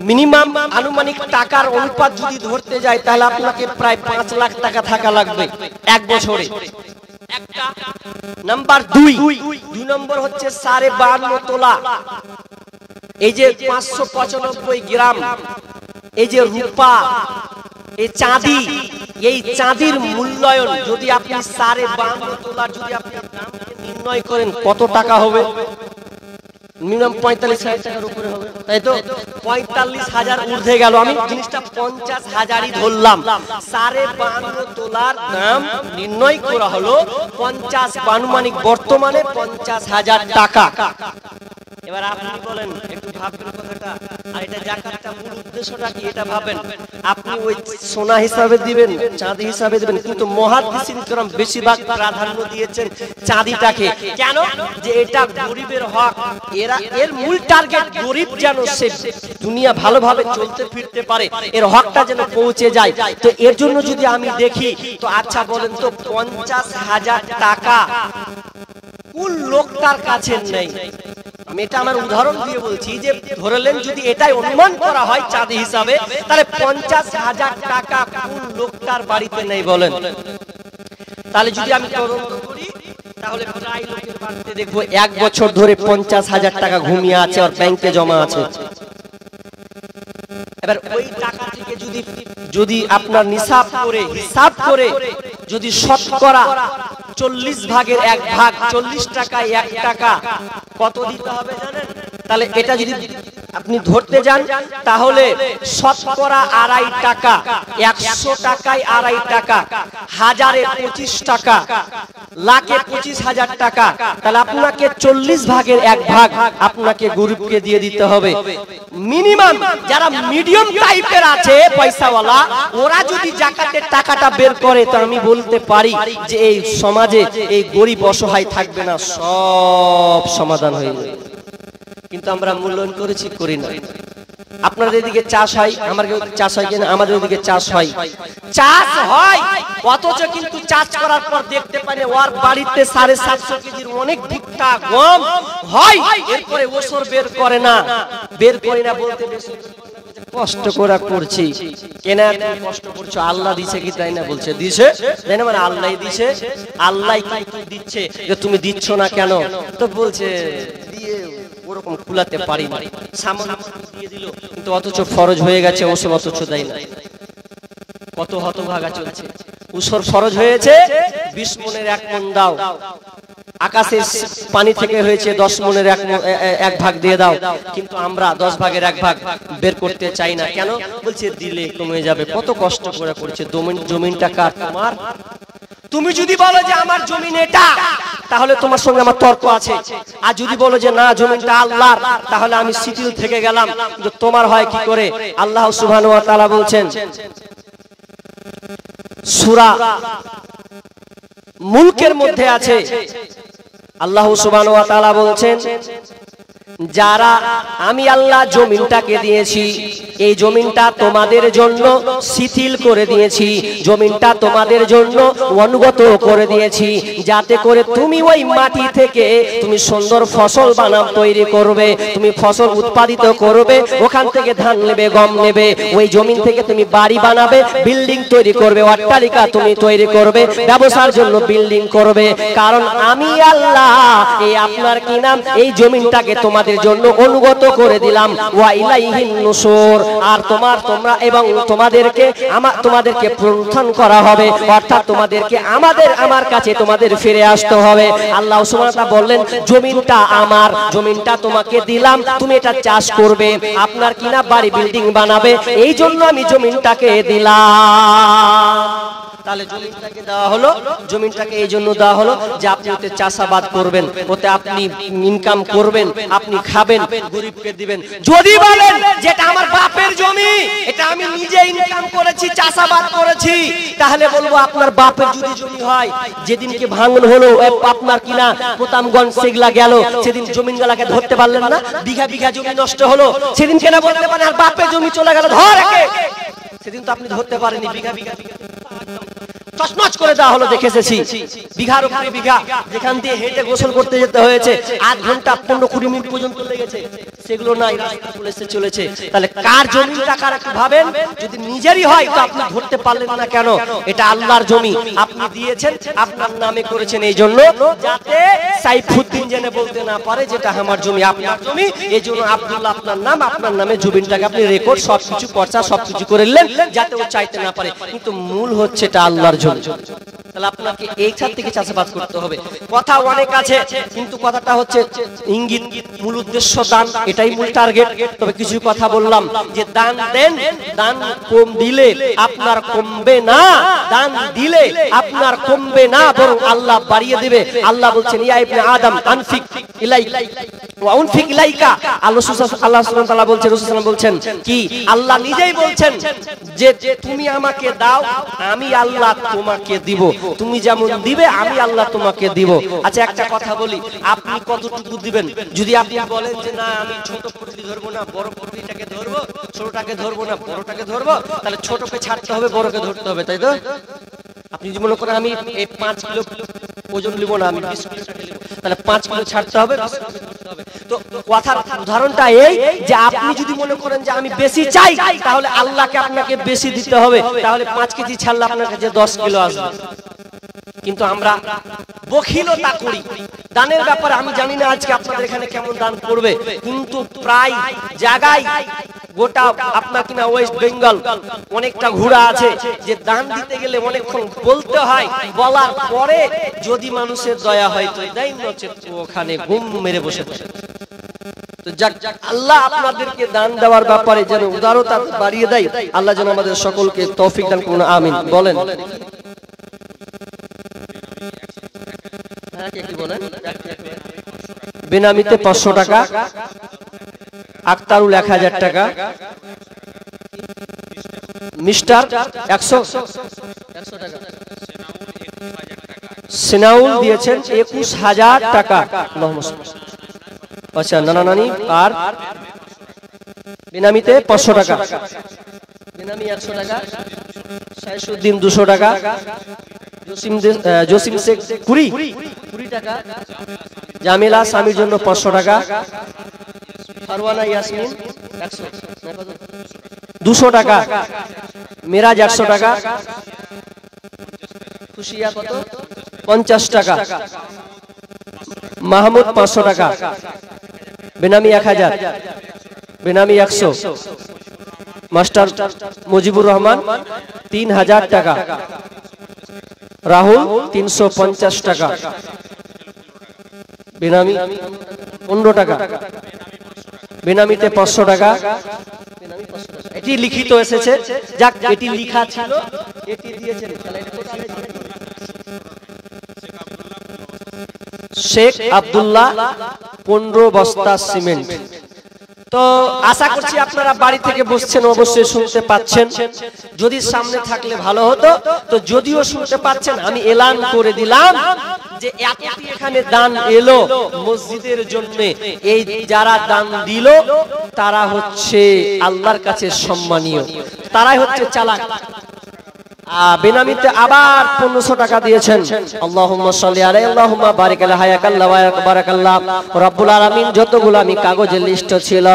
মিনিমাম আনুমানিক টাকার অনুপাত যদি ধরতে যায়, তাহলে আপনাকে প্রায় 5 লাখ টাকা থাকা লাগবে এক বছরে। একটা নাম্বার। দুই নম্বর হচ্ছে 52.5 তোলা। এই যে 595 গ্রাম, এই যে রূপা, এই চাঁদি, এই চাঁদির মূল্যায়ন যদি আপনি 52.5 তোলার যদি আপনি দামকে নির্ণয় করেন, কত টাকা হবে? মিনিমাম 45,000 টাকার উপরে হবে, তাই তো? 45,000 ঊর্ধ্বে গেল। আমি জিনিসটা 50,000ই ধরলাম। 52.5 তোলার দাম নির্ণয় করা হলো 50, আনুমানিক বর্তমানে 50,000 টাকা। এবার আপনি বলেন, একটু ভাববেন কথাটা, আর এটা যাকাতটা মূল উদ্দেশ্যটা কি এটা ভাবেন। আপনি ওই সোনা হিসাবে দিবেন, চাঁদি হিসাবে দিবেন, কিন্তু মুহাদ্দিসিন کرام বেশিরভাগ প্রাধান্য দিয়েছেন চাঁদিটাকে। কেন? যে এটা গরিবের হক, এর মূল টার্গেট গরিব যেন সে দুনিয়া ভালোভাবে চলতে ফিরতে পারে, এর হকটা যেন পৌঁছে যায়। তো এর জন্য যদি আমি দেখি, তো আচ্ছা বলেন তো 50,000 টাকা কোন লোকটার কাছে নেই? আমি এটা আমার উদাহরণ দিয়ে বলছি, যে ধরলেন যদি এটাই অনুমান করা হয় চাঁদি হিসাবে, তাহলে 50,000 টাকা কোন লোকটার বাড়িতে নেই বলেন? তাহলে যদি আমি তদন্ত করি, তাহলে প্রায় লোকের বাড়িতে দেখবো 1 বছর ধরে 50,000 টাকা ঘুমিয়ে আছে আর ব্যাংকে জমা আছে। এবার ওই টাকা থেকে যদি আপনার নিসাব করে, হিসাব করে যদি শতকরা 40 ভাগের 1 ভাগ, 40 টাকায় 1 টাকা কত দিতে হবে জানেন? তাহলে এটা যদি আপনি ধরতে যান তাহলে শতকরা 2.5 টাকা, 100 টাকায় 2.5 টাকা, হাজারে 25 টাকা, লাখে 25,000 টাকা, তাহলে আপনাকে 40 ভাগের 1 ভাগ আপনাকে গরিবকে দিয়ে দিতে হবে। মিনিমাম যারা মিডিয়াম টাইপের আছে পয়সাওয়ালা, ওরা যদি যাকাতের টাকাটা বের করে তো আমি বলতে পারি যে এই সমাজে এই গরিব অসহায় থাকবে না, সব সমাধান হয়ে যাবে। কিন্তু আমরা মূল্যায়ন করেছি, করি না। আপনাদের এদিকে চাষ হয়, আমার চাষ হয় কিনা? আমাদের ওদিকে চাষ হয়, চাষ হয়, অথচ কিন্তু চাষ করার পর দেখতে পাই ওর বাড়িতে 750 কেজির অনেক ভুট্টা গম হয়, এরপরে ওসর বের করে না, বের করে না বলতে বেশি কষ্ট করা করছি কেন? কষ্ট করছো, আল্লাহ দিছে কি তাই না? বলছে দিছে, তাই না? মানে আল্লাহ দিছে, আল্লাহ কিন্তু দিচ্ছে, যে তুমি দিচ্ছ না কেন? তো বলছে দিয়ে ওরকম কুলাতে পারি না, সামান্য দিয়ে দিল, কিন্তু অথচ ফরজ হয়ে গেছে ওসব, অথচ দেয় না। কত হতভাগা চলছে। উসর ফরজ হয়েছে, 20 মনের 1 মন দাও, আকাশের পানি থেকে হয়েছে 10 মনের 1 ভাগ দিয়ে দাও, কিন্তু আমরা 10 ভাগের 1 ভাগ বের করতে চাই না। কেন? বলছে দিলে কমে যাবে। কত কষ্ট করে করেছে। জমিনটা কার? তোমার। তুমি যদি বলো যে আমার জমিন এটা, তাহলে তোমার সঙ্গে আমার তর্ক আছে। আর যদি বলো যে না জমিনটা আল্লাহর, তাহলে আমি শিথিল থেকে গেলাম। যে তোমার হয় কি করে? আল্লাহ সুবহানাহু ওয়া তাআলা বলছেন সূরা মুলকের মধ্যে আছে, আল্লাহ সুবহানাহু ওয়া তাআলা বলছেন যারা আমি আল্লাহ জমিনটাকে দিয়েছি, এই জমিনটা তোমাদের জন্য শিথিল করে দিয়েছি, জমিনটা তোমাদের জন্য অনুগত করে দিয়েছি, যাতে করে তুমি ওই মাটি থেকে তুমি সুন্দর ফসল তৈরি করবে, তুমি ফসল উৎপাদিত করবে, ওখান থেকে ধান নেবে, গম নেবে, ওই জমিন থেকে তুমি বাড়ি বানাবে, বিল্ডিং তৈরি করবে, অট্টালিকা তুমি তৈরি করবে, ব্যবসার জন্য বিল্ডিং করবে। কারণ আমি আল্লাহ এই আপনার কি নাম এই জমিনটাকে তোমাদের জন্য অনুগত করে দিলাম। ওয়া ইলাইহিন নুশুর, আর তোমরা এবং তোমাদেরকে পুনরুত্থান করা হবে, অর্থাৎ তোমাদেরকে আমার কাছে তোমাদের ফিরে আসতে হবে। আল্লাহ সুবহানাহু ওয়া তাআলা বললেন জমিনটা আমার, জমিনটা তোমাকে দিলাম, তুমি এটা চাষ করবে, আপনার কিনা বাড়ি বিল্ডিং বানাবে, এই জন্য আমি জমিনটাকে দিলাম। তাহলে জমিনটাকে দেওয়া হলো, জমিনটাকে এই জন্য দেওয়া হলো যে আপনি ওতে চাষাবাদ করবেন, ওতে আপনি ইনকাম করবেন, আপনি খাবেন, গরিবকে দিবেন। যদি বলেন যেটা আমার বাপের জমি, এটা আমি নিজে ইনকাম করেছি, চাষাবাদ করেছি, তাহলে বলবো আপনার বাপের যদি জমি হয়, যেদিনকে ভাঙন হলো আপনার কিনা প্রতামগঞ্জ সেগলা গেল, সেদিন জমিনগুলাকে ধরতে পারলেন না, বিঘা বিঘা জমি নষ্ট হলো, সেদিন কেন বলতে পারেন আর বাপের জমি চলে গেল ধর একে? সেদিন তো আপনি ধরতে পারেনি, বিঘা বিঘা তছনছ করে দেওয়া হলো। দেখে এসেছি বিঘার উপরে বিঘা, যেখান দিয়ে হেঁটে গোসল করতে যেতে হয়েছে 8 ঘন্টা 15-20 মিনিট পর্যন্ত লেগেছে, সেগুলো নাই, পুলিশে চলেছে। তাহলে কার জমি টাকার একটু ভাবেন। যদি নিজেরই হয় তো আপনি ধরতে পারলেন না কেন? এটা আল্লাহর জমি, আপনি দিয়েছেন, আপনার নামে করেছেন, এই জন্য যাতে সাইফুদ্দিন জেনে বলতে না পারে যেটা আমার জমি, আপনার জমি, এই জন্য আব্দুল্লাহ আপনার নাম, আপনার নামে জমিনটাকে আপনি রেকর্ড সবকিছু পর্চা সবকিছু করে নিলেন যাতে ও চাইতে না পারে, কিন্তু মূল হচ্ছে এটা আল্লাহর জমি। তাহলে আপনাকে এই ছাদ থেকে চাষাবাদ করতে হবে। কথা অনেক আছে, কিন্তু কথাটা হচ্ছে ইঙ্গিত, মূল উদ্দেশ্য দান, এটাই মূল টার্গেট। তবে কিছু কথা বললাম যে দান দেন, দান কম দিলে আপনার কমবে না, দান দিলে আপনার কমবে না, বরং আল্লাহ বাড়িয়ে দিবে। আল্লাহ বলছেন ইয়া ইবনে আদম আনফিক ইলাইকা ওয়া উনফিক ইলাইকা। আল্লাহ সুবহানাহু ওয়া তাআলা বলছেন, রাসূল সাল্লাল্লাহু আলাইহি ওয়াসাল্লাম বলছেন কি, আল্লাহ নিজেই বলছেন যে তুমি আমাকে দাও, আমি আল্লাহ তোমাকে দিব, তুমি যেমন দিবে আমি আল্লাহ তোমাকে দিব। আচ্ছা একটা কথা বলি, আপনি কতটুকু দিবেন? যদি আপনি বলেন যে না আমি ছোট পুটলি ধরবো না, বড় পুটলিটাকে ধরবো, ছোটটাকে ধরবো না, বড়টাকে ধরবো, তাহলে ছোটকে ছাড়তে হবে, বড়কে ধরতে হবে, তাই তো? আপনি যদি মনে করেন আমি 5 কিলো ওজন নিব না, আমি 20 কিলো নিব, তাহলে 5 কিলো ছাড়তে হবে, তো কথার উদাহরণটা এই যে আপনি যদি মনে করেন যে আমি বেশি চাই, তাহলে আল্লাহকে আপনাকে বেশি দিতে হবে, তাহলে 5 কেজি ছাড়লে আপনার কাছে 10 কিলো আসবে। কিন্তু আমরা বখিলতা করি দানের ব্যাপারে। আমি জানি না আজকে আপনাদের এখানে কেমন দান করবে, কিন্তু প্রায় জায়গায় গোটা আপনার কিনা ওয়েস্ট বেঙ্গল অনেকটা ঘোরা আছে যে দান দিতে গেলে অনেকক্ষণ বলতে হয়, বলার পরে যদি মানুষের দয়া হয় তো দেয়, নচেত ওখানে ঘুম মেরে বসে বসে। তো যাক, আল্লাহ আপনাদেরকে দান দেওয়ার ব্যাপারে যেন উদারতা বাড়িয়ে দেয়, আল্লাহ যেন আমাদের সকলকে তৌফিক দান করুন, আমিন। বলেন বেনামিতে 500 টাকা, আক্তারুল 1000 টাকা, মিস্টার 100 টাকা, সিনাউল দিয়েছেন 21,000 টাকা। আচ্ছা, নানা নানি আর বেনামিতে 500 টাকা, বেনামি 100 টাকা, সাইসুদ্দিন 200 টাকা, জসিম শেখ 20 টাকা, জামিলা স্বামীর জন্য 500 টাকা, ফারওয়ানা ইয়াসমিন 200 টাকা, মিরাজ 100 টাকা, খুশিয়া কত 50 টাকা, মাহমুদ 500 টাকা, বেনামি 1000, বেনামি 100, মাস্টার মুজিবুর রহমান 3000 টাকা, রাহুল 350 টাকা, বেনামি 15 টাকা, বেনামিতে 500 টাকা। এটি লিখিত এসেছে, যাক এটি লেখা ছিল, এটি দিয়েছেন শেখ আব্দুল্লাহ 15 বস্তা সিমেন্ট। তো আশা করছি আপনারা বাড়ি থেকে বসছেন, অবশ্যই শুনতে পাচ্ছেন। যদি সামনে থাকলে ভালো হতো, তো যদিও শুনতে পাচ্ছেন আমি এলান করে দিলাম যে এতটি এখানে দান এলো মসজিদের জন্য, এই যারা দান দিল তারা হচ্ছে আল্লাহর কাছে সম্মানীয়, তারাই হচ্ছে চালাক। বেনামিতে আবার 1500 টাকা দিয়েছেন। আল্লাহুম্মা সাল্লি আলাইহি আল্লাহুম্মা বারিক আলা হায়াকাল্লাহ ওয়া বারাকাল্লাহ। রব্বুল আলামিন যতগুলো আমি কাগজে লিস্ট ছিল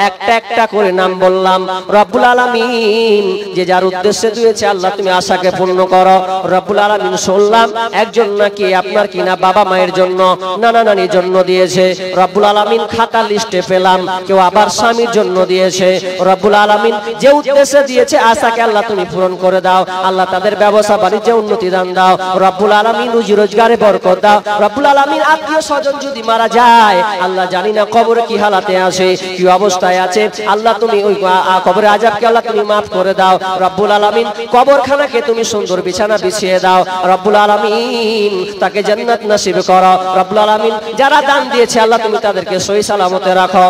একটা একটা করে নাম বললাম। রব্বুল আলামিন যে যার উদ্দেশ্যে দিয়েছে আল্লাহ তুমি আশাকে পূর্ণ করো। রব্বুল আলামিন শুনলাম একজন নাকি আপনার কিনা বাবা মায়ের জন্য, নানা নানির জন্য দিয়েছে। রব্বুল আলামিন খাতা লিস্টে পেলাম কেউ আবার স্বামীর জন্য দিয়েছে। রব্বুল আলামিন যে উদ্দেশ্যে দিয়েছে আশাকে আল্লাহ তুমি পূরণ করে দাও। আল্লাহ তাদের ব্যবসা বাণিজ্যে উন্নতি দান দাও। রব্বুল আলামিন রুজি রোজগারে বরকত দাও। রব্বুল আলামিন আত্মীয় স্বজন যদি মারা যায় আল্লাহ জানি না কবরে কি হালাতে আছে, কি অবস্থায় আছে, আল্লাহ তুমি ওই কবরে আযাবকে আল্লাহ তুমি মাফ করে দাও। রব্বুল আলামিন কবরখানাকে তুমি সুন্দর বিছানা বিছিয়ে দাও। রব্বুল আলামিন তাকে জান্নাত নসিব করো। রব্বুল আলামিন যারা দান দিয়েছে আল্লাহ তুমি তাদেরকে সহি সালামতে রাখো,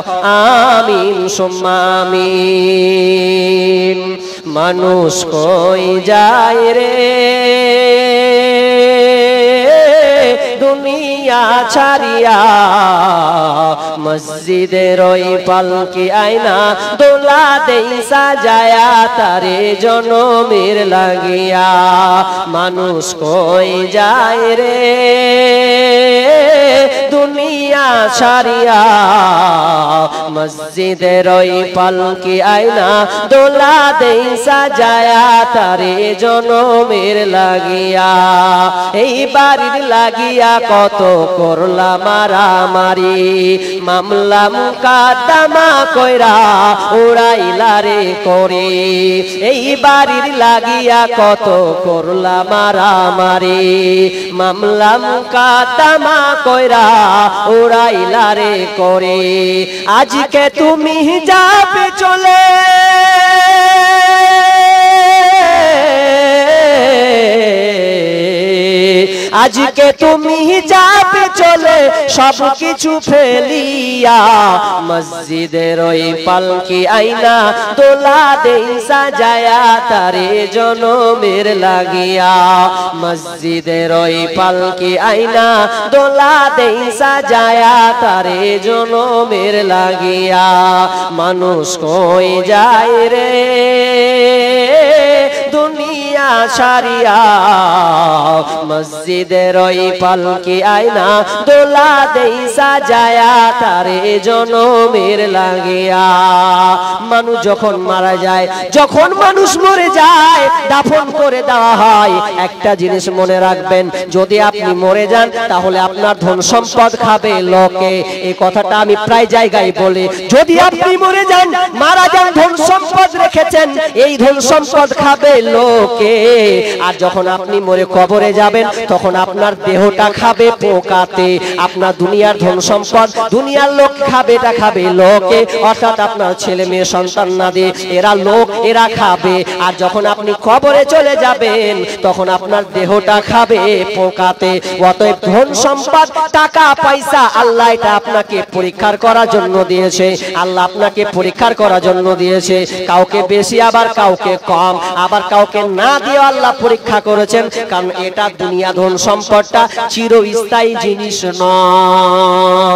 আমিন সুম্মা আমিন। মানুষ কই যায় রে দুনিয়া ছাড়িয়া, মসজিদের ওই পালকি আয়না দোলা দেই সাজায়া তারে জনমের লাগিয়া। মানুষ কই যায় রে দুনিয়া ছাড়িয়া, মসজিদের ওই পালকি আয়না দোলা দেই সাজায়া তারে জনমের লাগিয়া। এই বাড়ির লাগিয়া কত করলা মারামারি, মামলা মুকাদ্দমা কইরা উড়াইলা রে করে। এই বাড়ির লাগিয়া কত করলা মারামারি, মামলা মুকাদ্দমা কইরা উড়াইলা রে করে। আজকে তুমি যাবে চলে, আজকে তুমি যাবে চলে সব কিছু ফেলিয়া, মসজিদের ওই পালকি আয়না দোলা দেই সাজায়া তারে জনমের লাগিয়া। মসজিদের ওই পালকি আয়না দোলা দেই সাজায়া তারে জনমের লাগিয়া। মানুষ কই যায় রে দুনিয়া ছাড়িয়া, মসজিদের ওই পালকি আয়না দোলা দেই সাজায়া তারে জনমের লাগিয়া। মানুষ যখন মারা যায়, যখন মানুষ মরে যায়, দাফন করে দেওয়া হয়, একটা জিনিস মনে রাখবেন, যদি আপনি মরে যান তাহলে আপনার ধন সম্পদ খাবে লোকে। এই কথাটা আমি প্রায় জায়গায় বলি, যদি আপনি মরে যান, মারা যান, ধন সম্পদ রেখেছেন, এই ধন সম্পদ খাবে লোকে। আর যখন আপনি মরে কবরে যাবেন, তখন আপনার দেহটা খাবে পোকাতে। আপনার দুনিয়ার ধন সম্পদ দুনিয়ার লোক খাবে, এটা খাবে লোকে, অর্থাৎ আপনার ছেলে মেয়ে সন্তান নাদি এরা লোক, এরা খাবে। আর যখন আপনি কবরে চলে যাবেন, তখন আপনার দেহটা খাবে পোকাতে। অতএব ধন সম্পদ টাকা পয়সা আল্লাহ এটা আপনাকে পরীক্ষার করার জন্য দিয়েছে। আল্লাহ আপনাকে পরীক্ষার করার জন্য দিয়েছে, কাউকে বেশি আবার কাউকে কম, আবার কাউকে না দিয়ে আল্লাহ পরীক্ষা করেছেন, কারণ এটা দুনিয়া ধন সম্পদটা চিরস্থায়ী জিনিস নয়।